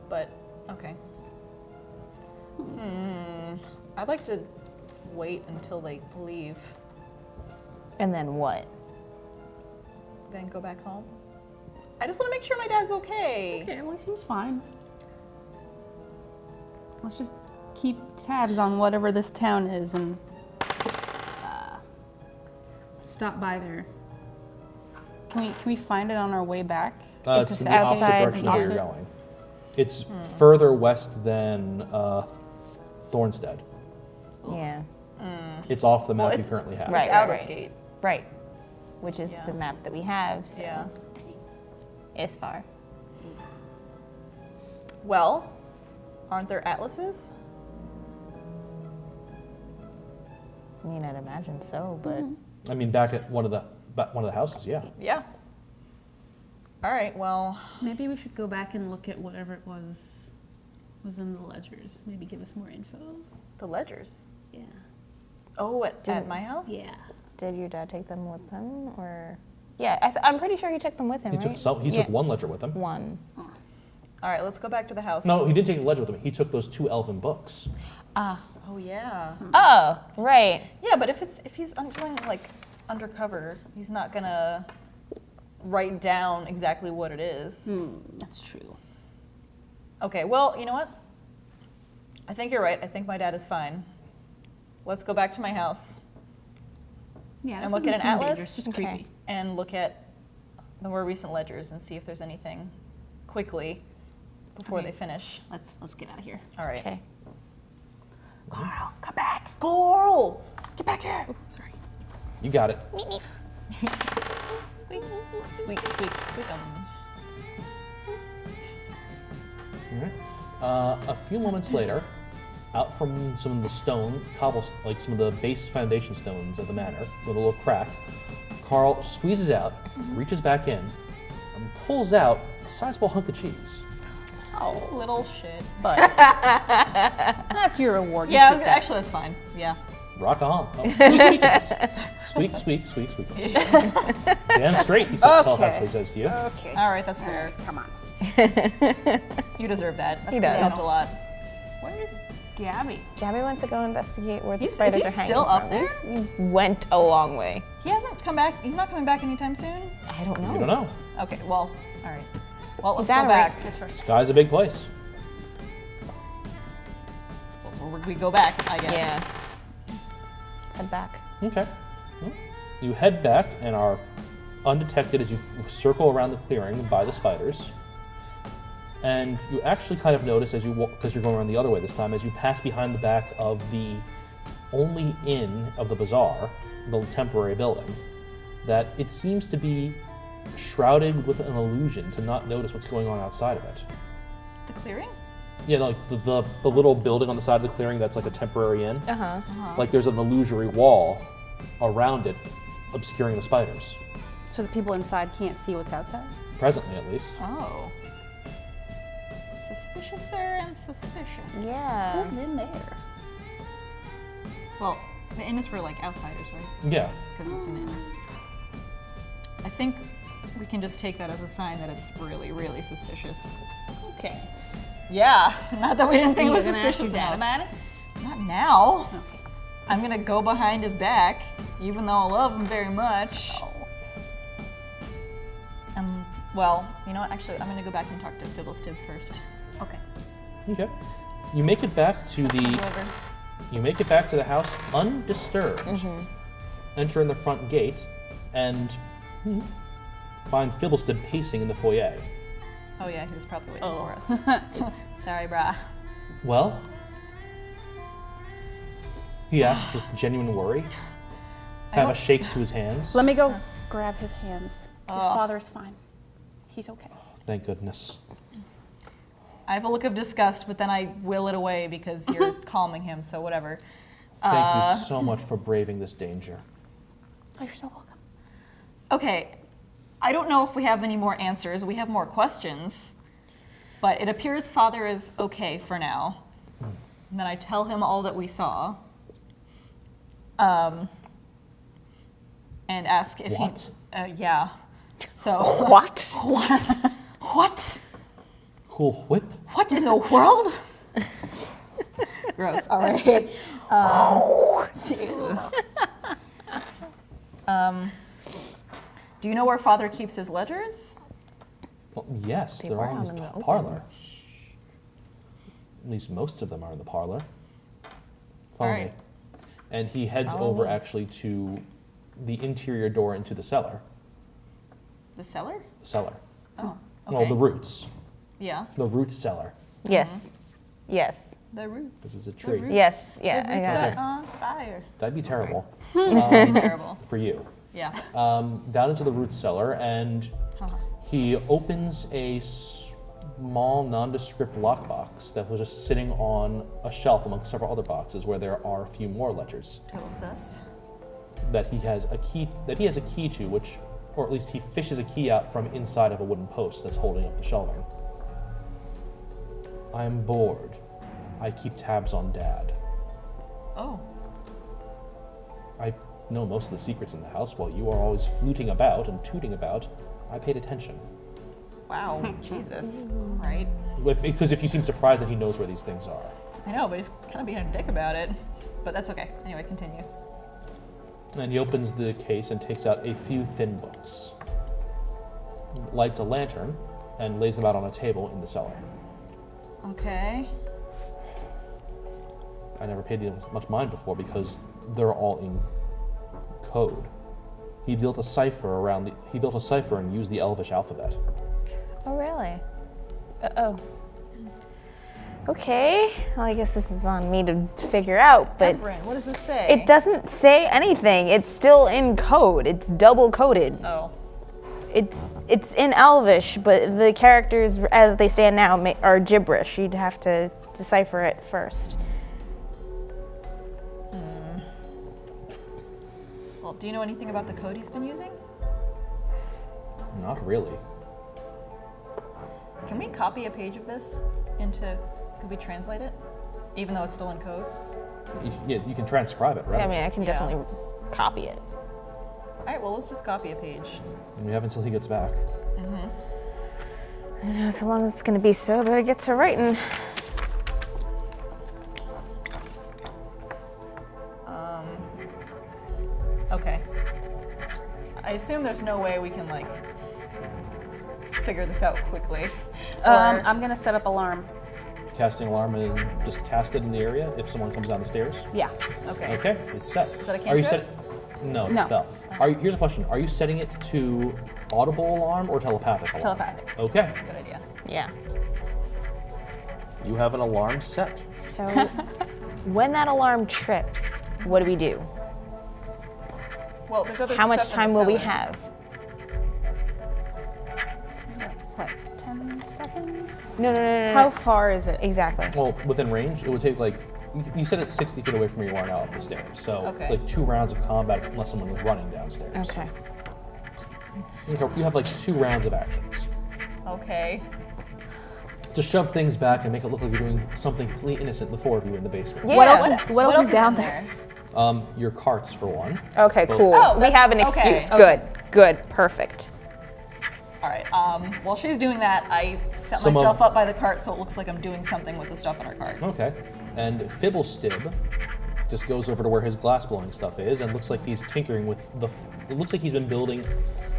But okay. I'd like to wait until they leave, And then what? then go back home. I just want to make sure my dad's okay. Okay, well, he seems fine. Let's just keep tabs on whatever this town is and stop by there. Can we find it on our way back? It's in the opposite outside, direction where you're going. It's further west than Thornstead. Yeah. It's off the map you it's- currently have. Right. It's out of gate. Right. Which is Yeah. the map that we have, so Yeah. it's far. Well, aren't there atlases? I mean, I'd imagine so, but I mean, back at one of the houses, yeah. Yeah. All right. Well, Maybe we should go back and look at whatever it was in the ledgers. Maybe give us more info. the ledgers. Yeah. Oh, at my house? Yeah. did your dad take them with him, or? Yeah, I'm pretty sure he took them with him, He right? took some. He took one ledger with him. One. All right, let's go back to the house. No, he didn't take the ledger with him. He took those 2 elven books. Ah. Oh yeah. Oh, right. Yeah, but if he's going like undercover, he's not gonna write down exactly what it is. That's true. Okay. Well, you know what? I think you're right. I think my dad is fine. Let's go back to my house Yeah. And look at an atlas? It's just Okay. creepy. and look at the more recent ledgers and see if there's anything quickly before they finish. Let's get out of here. All right. Okay. Carl, come back. Coral, get back here. Oh, sorry. You got it. Squeak, squeak, squeak 'em. All right. A few moments later, out from some of the stone, like some of the base foundation stones of the manor, with a little crack, Carl squeezes out, reaches back in, and pulls out a sizable hunk of cheese. Oh, little shit. But That's your reward. You Yeah, keep that. actually, that's fine. Yeah. Rock on. Oh, squeak, squeak, squeak, squeak, squeak. Damn straight, he said, telepathically says to you. okay. All right, that's fair. Come on. You deserve that. That's He gonna does. help a lot. Where's Gabby? Gabby went to go investigate where the Is spiders he are hanging still up from. He went a long way. He hasn't come back. He's not coming back anytime soon. I don't know. You don't know. Okay. Well. All right. Well, let's He's out go of back. Sky's a big place. We go back, I guess. Yeah. Let's head back. Okay. Well, you head back and are undetected as you circle around the clearing by the spiders. And you actually kind of notice as you walk, because you're going around the other way this time, as you pass behind the back of the only inn of the bazaar, the temporary building, that it seems to be shrouded with an illusion to not notice what's going on outside of it. The clearing? Yeah, like the little building on the side of the clearing that's like a temporary inn. Uh-huh. Like there's an illusory wall around it obscuring the spiders. So the people inside can't see what's outside? Presently, at least. Oh. Suspicious there and suspicious. Yeah. Who's in there? Well, the inn is for like outsiders, right? Yeah. Because it's an inn. I think we can just take that as a sign that it's really, really suspicious. Okay. Yeah, not that we didn't think it was You're gonna ask suspicious your dad enough. about it? Not now. Okay. I'm gonna go behind his back, even though I love him very much. Oh. And, well, you know what? Actually, I'm gonna go back and talk to Fibblestib first. Okay. Okay. You make it back to Come the over. you make it back to the house undisturbed. Enter in the front gate and find Fibblestib pacing in the foyer. Oh yeah, he was probably waiting for us. Sorry, brah. Well, he asked with genuine worry. Have a shake to his hands. Let me go grab his hands. His Oh. father is fine. He's okay. Thank goodness. I have a look of disgust, but then I will it away because you're calming him, so whatever. Thank you so much for braving this danger. Oh, you're so welcome. Okay, I don't know if we have any more answers. We have more questions, but it appears Father is okay for now. And then I tell him all that we saw. And ask if What? he... yeah. So... What? What? What? Cool whip. What in the world? Gross. All right. Do you know where Father keeps his ledgers? Well, yes, They they're were all in out the in the open. parlor. At least most of them are in the parlor. Follow All right. me. And he heads Follow over me. actually to the interior door into the cellar. The cellar? The cellar. Oh, Well, okay. the roots. Yeah. The root cellar. Yes. Yes. The roots. This is a The tree. roots. Yes. Yeah, The I roots got are it. on fire. That'd be terrible That'd be terrible. for you. Yeah. Down into the root cellar, and he opens a small, nondescript lockbox that was just sitting on a shelf amongst several other boxes where there are a few more ledgers Total sus. that he has a key to, which, or at least he fishes a key out from inside of a wooden post that's holding up the shelving. I'm bored. I keep tabs on Dad. Oh. I know most of the secrets in the house while you are always fluting about and tooting about. I paid attention. Wow. Jesus. Right. Because if you seem surprised that he knows where these things are. I know, but he's kind of being a dick about it. But that's okay. Anyway, continue. And he opens the case and takes out a few thin books. Lights a lantern and lays them out on a table in the cellar. Okay. I never paid these much mind before because they're all in code. He built a cipher and used the Elvish alphabet. Oh, really? Uh-oh. Okay. Well, I guess this is on me to figure out, but Aembron, what does this say? it doesn't say anything. It's still in code. It's double coded. Oh. It's in Elvish, but the characters as they stand now are gibberish. You'd have to decipher it first. Well, do you know anything about the code he's been using? Not really. Can we copy a page of this into, could we translate it? Even though it's still in code? You can transcribe it, right? Yeah, I mean, I can Yeah. definitely copy it. All right, well, let's just copy a page. We have until he gets back. I know, so long as it's gonna be so, better get to writing. Okay. I assume there's no way we can, like, figure this out quickly. I'm gonna set up alarm. Casting alarm and just cast it in the area if someone comes down the stairs. Yeah. Okay. Okay, it's set. Is that a Are you cantrip? set? No, it's No. a spell. Here's a question. Are you setting it to audible alarm or telepathic alarm? Telepathic. Okay. Good idea. Yeah. You have an alarm set. So when that alarm trips, what do we do? Well, there's other How much stuff in time the will we cellar. have? What, 10 seconds? No. How far is it? Exactly. Well, within range, it would take like You said it's 60 feet away from where you are now up the stairs. So, Okay. like 2 rounds of combat unless someone was running downstairs. Okay. You have like 2 rounds of actions. Okay. To shove things back and make it look like you're doing something completely innocent, the 4 of you in the basement. Yeah. What else is down in there? Your carts, for one. Okay, Well- cool. Oh, we that's- have an okay, excuse. okay. Good, perfect. All right. While she's doing that, I set Some of- myself up by the cart so it looks like I'm doing something with the stuff in her cart. Okay. And Fibblestib just goes over to where his glass blowing stuff is and looks like he's tinkering with it looks like he's been building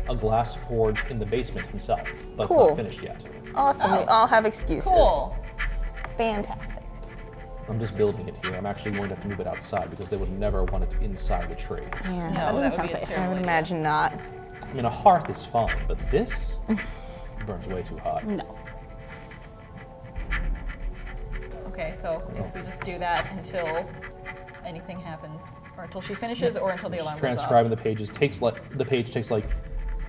a glass forge in the basement himself, but it's Cool. not finished yet. Awesome. We all have excuses. Cool. Fantastic. I'm just building it here. I'm actually going to have to move it outside because they would never want it inside the tree. Yeah. No, that would be a sound safe. I terrible would idea. imagine not. I mean, a hearth is fine, but this burns way too hot. No. Okay, so I guess we just do that until anything happens, or until she finishes, or until the Just alarm goes transcribing off. the pages takes the page takes like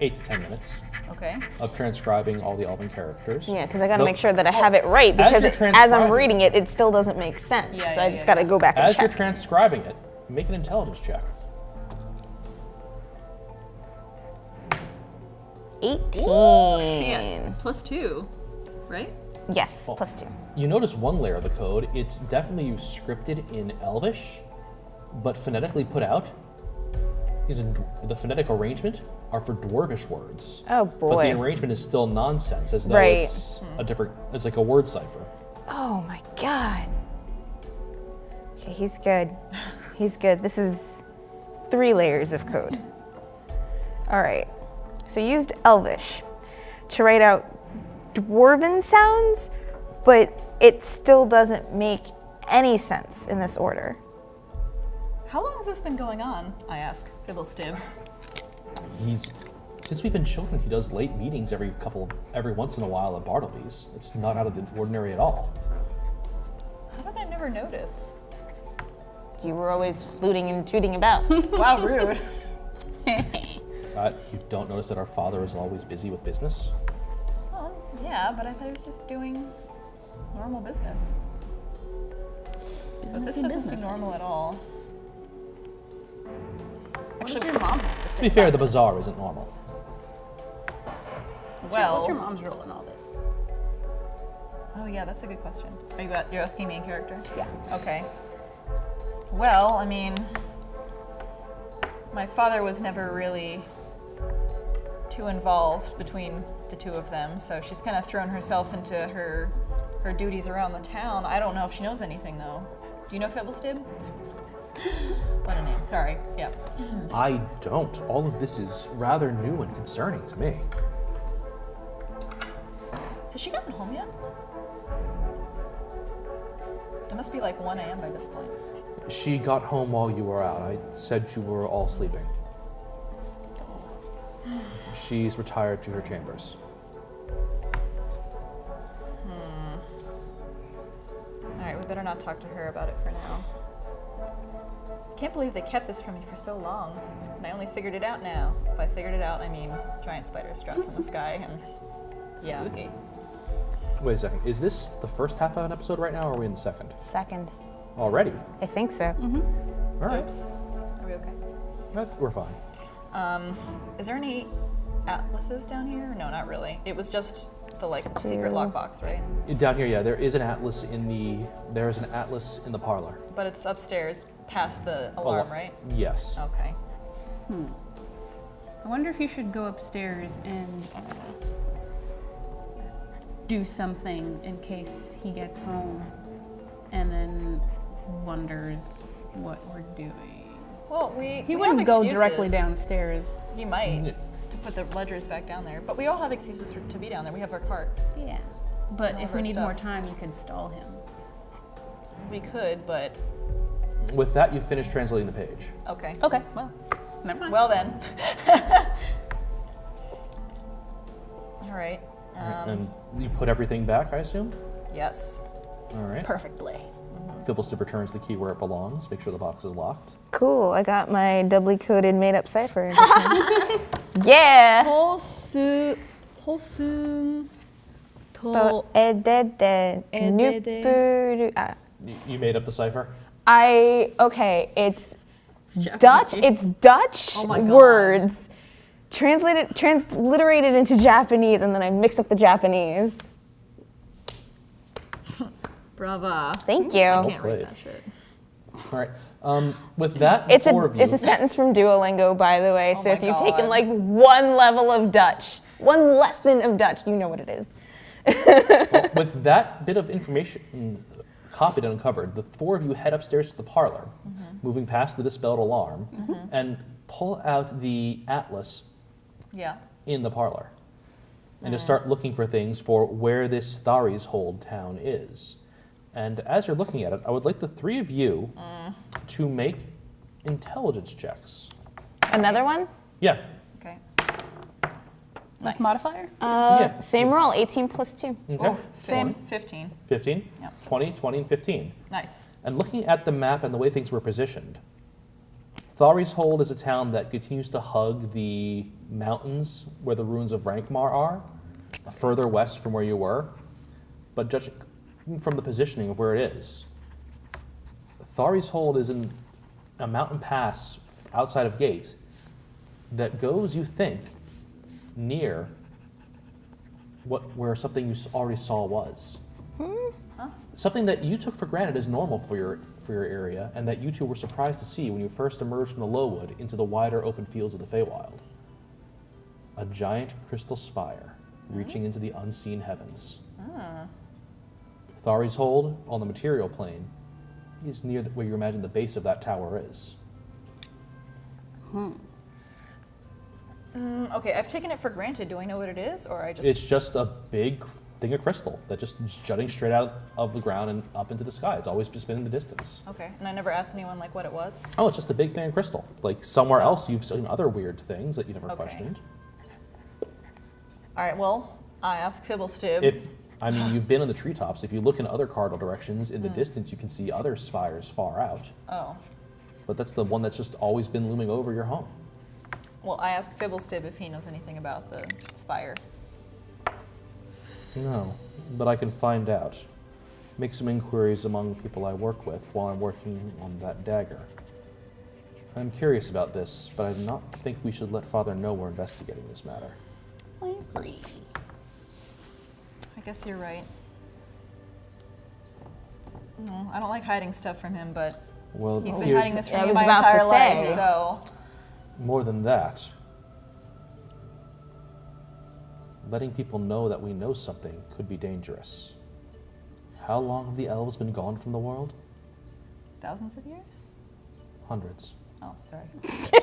8 to 10 minutes Okay. of transcribing all the Elven characters. Yeah, because I got to Nope. make sure that I have it right because you're as I'm transcribing- reading it, it still doesn't make sense. Yeah, so yeah, I just yeah, got to yeah. go back and As you're check. transcribing it, make an intelligence check. 18. +2, right? Yes, Oh. +2. You notice one layer of the code. It's definitely scripted in Elvish, but phonetically put out is the phonetic arrangement are for Dwarvish words. Oh But the boy. arrangement is still nonsense, as though Right. it's a different. It's like a word cipher. Oh my god. Okay, he's good. He's good. This is 3 layers of code. All right. So you used Elvish to write out Dwarven sounds, but it still doesn't make any sense in this order. How long has this been going on? I ask Fibblestib. Since we've been children, he does late meetings every once in a while at Bartleby's. It's not out of the ordinary at all. How did I never notice? You were always fluting and tooting about. Wow, rude. You don't notice that our father is always busy with business? Well, yeah, but I thought he was just doing normal business. But this doesn't seem normal at all. Actually, your mom. To be fair, the bazaar isn't normal. Well, What's your mom's role in all this? oh yeah, that's a good question. You're asking me in character? Yeah. Okay. Well, I mean, my father was never really too involved between the two of them, so she's kind of thrown herself into her duties around the town. I don't know if she knows anything though. Do you know Fibblestib? What a name. Sorry. Yeah. I don't. All of this is rather new and concerning to me. Has she gotten home yet? It must be like 1 a.m. by this point. She got home while you were out. I said you were all sleeping. She's retired to her chambers. All right, we better not talk to her about it for now. Can't believe they kept this from me for so long, and I only figured it out now. If I figured it out, I mean giant spiders drop from the sky, and yeah. Spooky. Wait a second. Is this the first half of an episode right now, or are we in the second? Second. Already? I think so. All right. Oops. Are we okay? We're fine. Is there any atlases down here? No, not really. It was just the secret lockbox, right? Down here, yeah, there is an atlas there's an atlas in the parlor. But it's upstairs past the alarm, right? Yes. Okay. I wonder if you should go upstairs and do something in case he gets home and then wonders what we're doing. Well, He we wouldn't have go excuses. directly downstairs. He might Yeah. to put the ledgers back down there, but we all have excuses to be down there. We have our cart. Yeah. But All if of we our need more stuff. time, you could stall him. We could, but With that, you finish translating the page. okay. Okay, well, never mind. Well then. All right. And you put everything back, I assume? Yes. All right. Perfectly. Fibblestib returns the key where it belongs. Make sure the box is locked. Cool. I got my doubly coded made up cipher. Yeah. 호수 Edede Edede. nupuru. You made up the cipher? Okay, it's Japanese. Dutch. It's Dutch Oh my God. words transliterated into Japanese, and then I mix up the Japanese. Brava. Thank you. I can't played. read that shit. All right. With that, It's four of you. a sentence from Duolingo, by the way. So my if you've God. taken like one level of Dutch, one lesson of Dutch, you know what it is. Well, with that bit of information copied and uncovered, the four of you head upstairs to the parlor, moving past the dispelled alarm, and pull out the atlas Yeah. in the parlor, and to start looking for things for where this Tharis Hold town is. And as you're looking at it, I would like the three of you to make intelligence checks. Another one? Yeah. Okay. Like modifier? Yeah. Same roll, 18 plus 2. Okay. Same. 15. 15, Yep. 20, 20, and 15. Nice. And looking at the map and the way things were positioned, Tharis Hold is a town that continues to hug the mountains where the ruins of Rankmar are, further west from where you were. But judging from the positioning of where it is, Tharis Hold is in a mountain pass outside of Gate that goes, you think, near where something you already saw was. Something that you took for granted as normal for your area, and that you two were surprised to see when you first emerged from the Lowwood into the wider open fields of the Feywild. A giant crystal spire reaching into the unseen heavens. Tharis Hold, on the material plane, is near where you imagine the base of that tower is. Okay, I've taken it for granted. Do I know what it is, or I just? It's just a big thing of crystal that just is jutting straight out of the ground and up into the sky. It's always just been in the distance. Okay, and I never asked anyone like what it was. Oh, it's just a big thing of crystal. Like somewhere else, you've seen other weird things that you never Okay. questioned. All right. Well, I asked Fibblestib. You've been in the treetops. If you look in other cardinal directions in the distance, you can see other spires far out. Oh. But that's the one that's just always been looming over your home. Well, I asked Fibblestib if he knows anything about the spire. No, but I can find out. Make some inquiries among people I work with while I'm working on that dagger. I'm curious about this, but I do not think we should let Father know we're investigating this matter. I agree. I guess you're right. No, I don't like hiding stuff from him, but Well, he's been here- hiding this Yeah, I from me was my about to entire life, say. so. More than that, letting people know that we know something could be dangerous. How long have the elves been gone from the world? Thousands of years? Hundreds. Oh, sorry.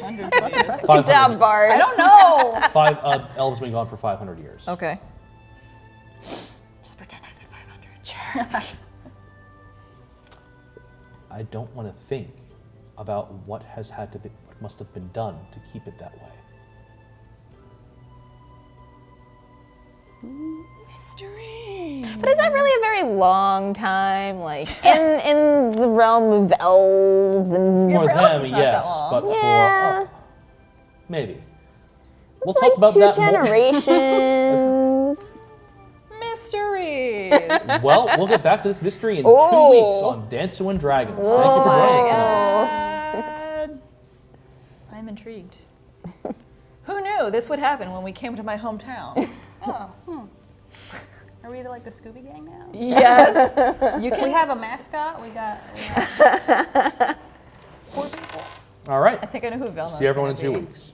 Hundreds of years. Good job, Bard. I don't know. Elves have been gone for 500 years. Okay. Just pretend I said 500. Sure. I don't want to think about what must have been done to keep it that way. Mystery. But is that really a very long time? Like in the realm of elves and Yeah, For for elves, them, it's not that yes, long. but Yeah. for maybe. We'll like talk about two that more. generations. Mysteries. Well, we'll get back to this mystery in 2 Ooh. weeks on Dansu and Dragons. Thank you for joining us tonight. God. I'm intrigued. Who knew this would happen when we came to my hometown? Oh, Are we like the Scooby Gang now? Yes. You We can have a mascot. We got 4 people. All right. I think I know who Velma's See everyone in gonna 2 be. weeks.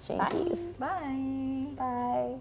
Shankies. Bye. Bye.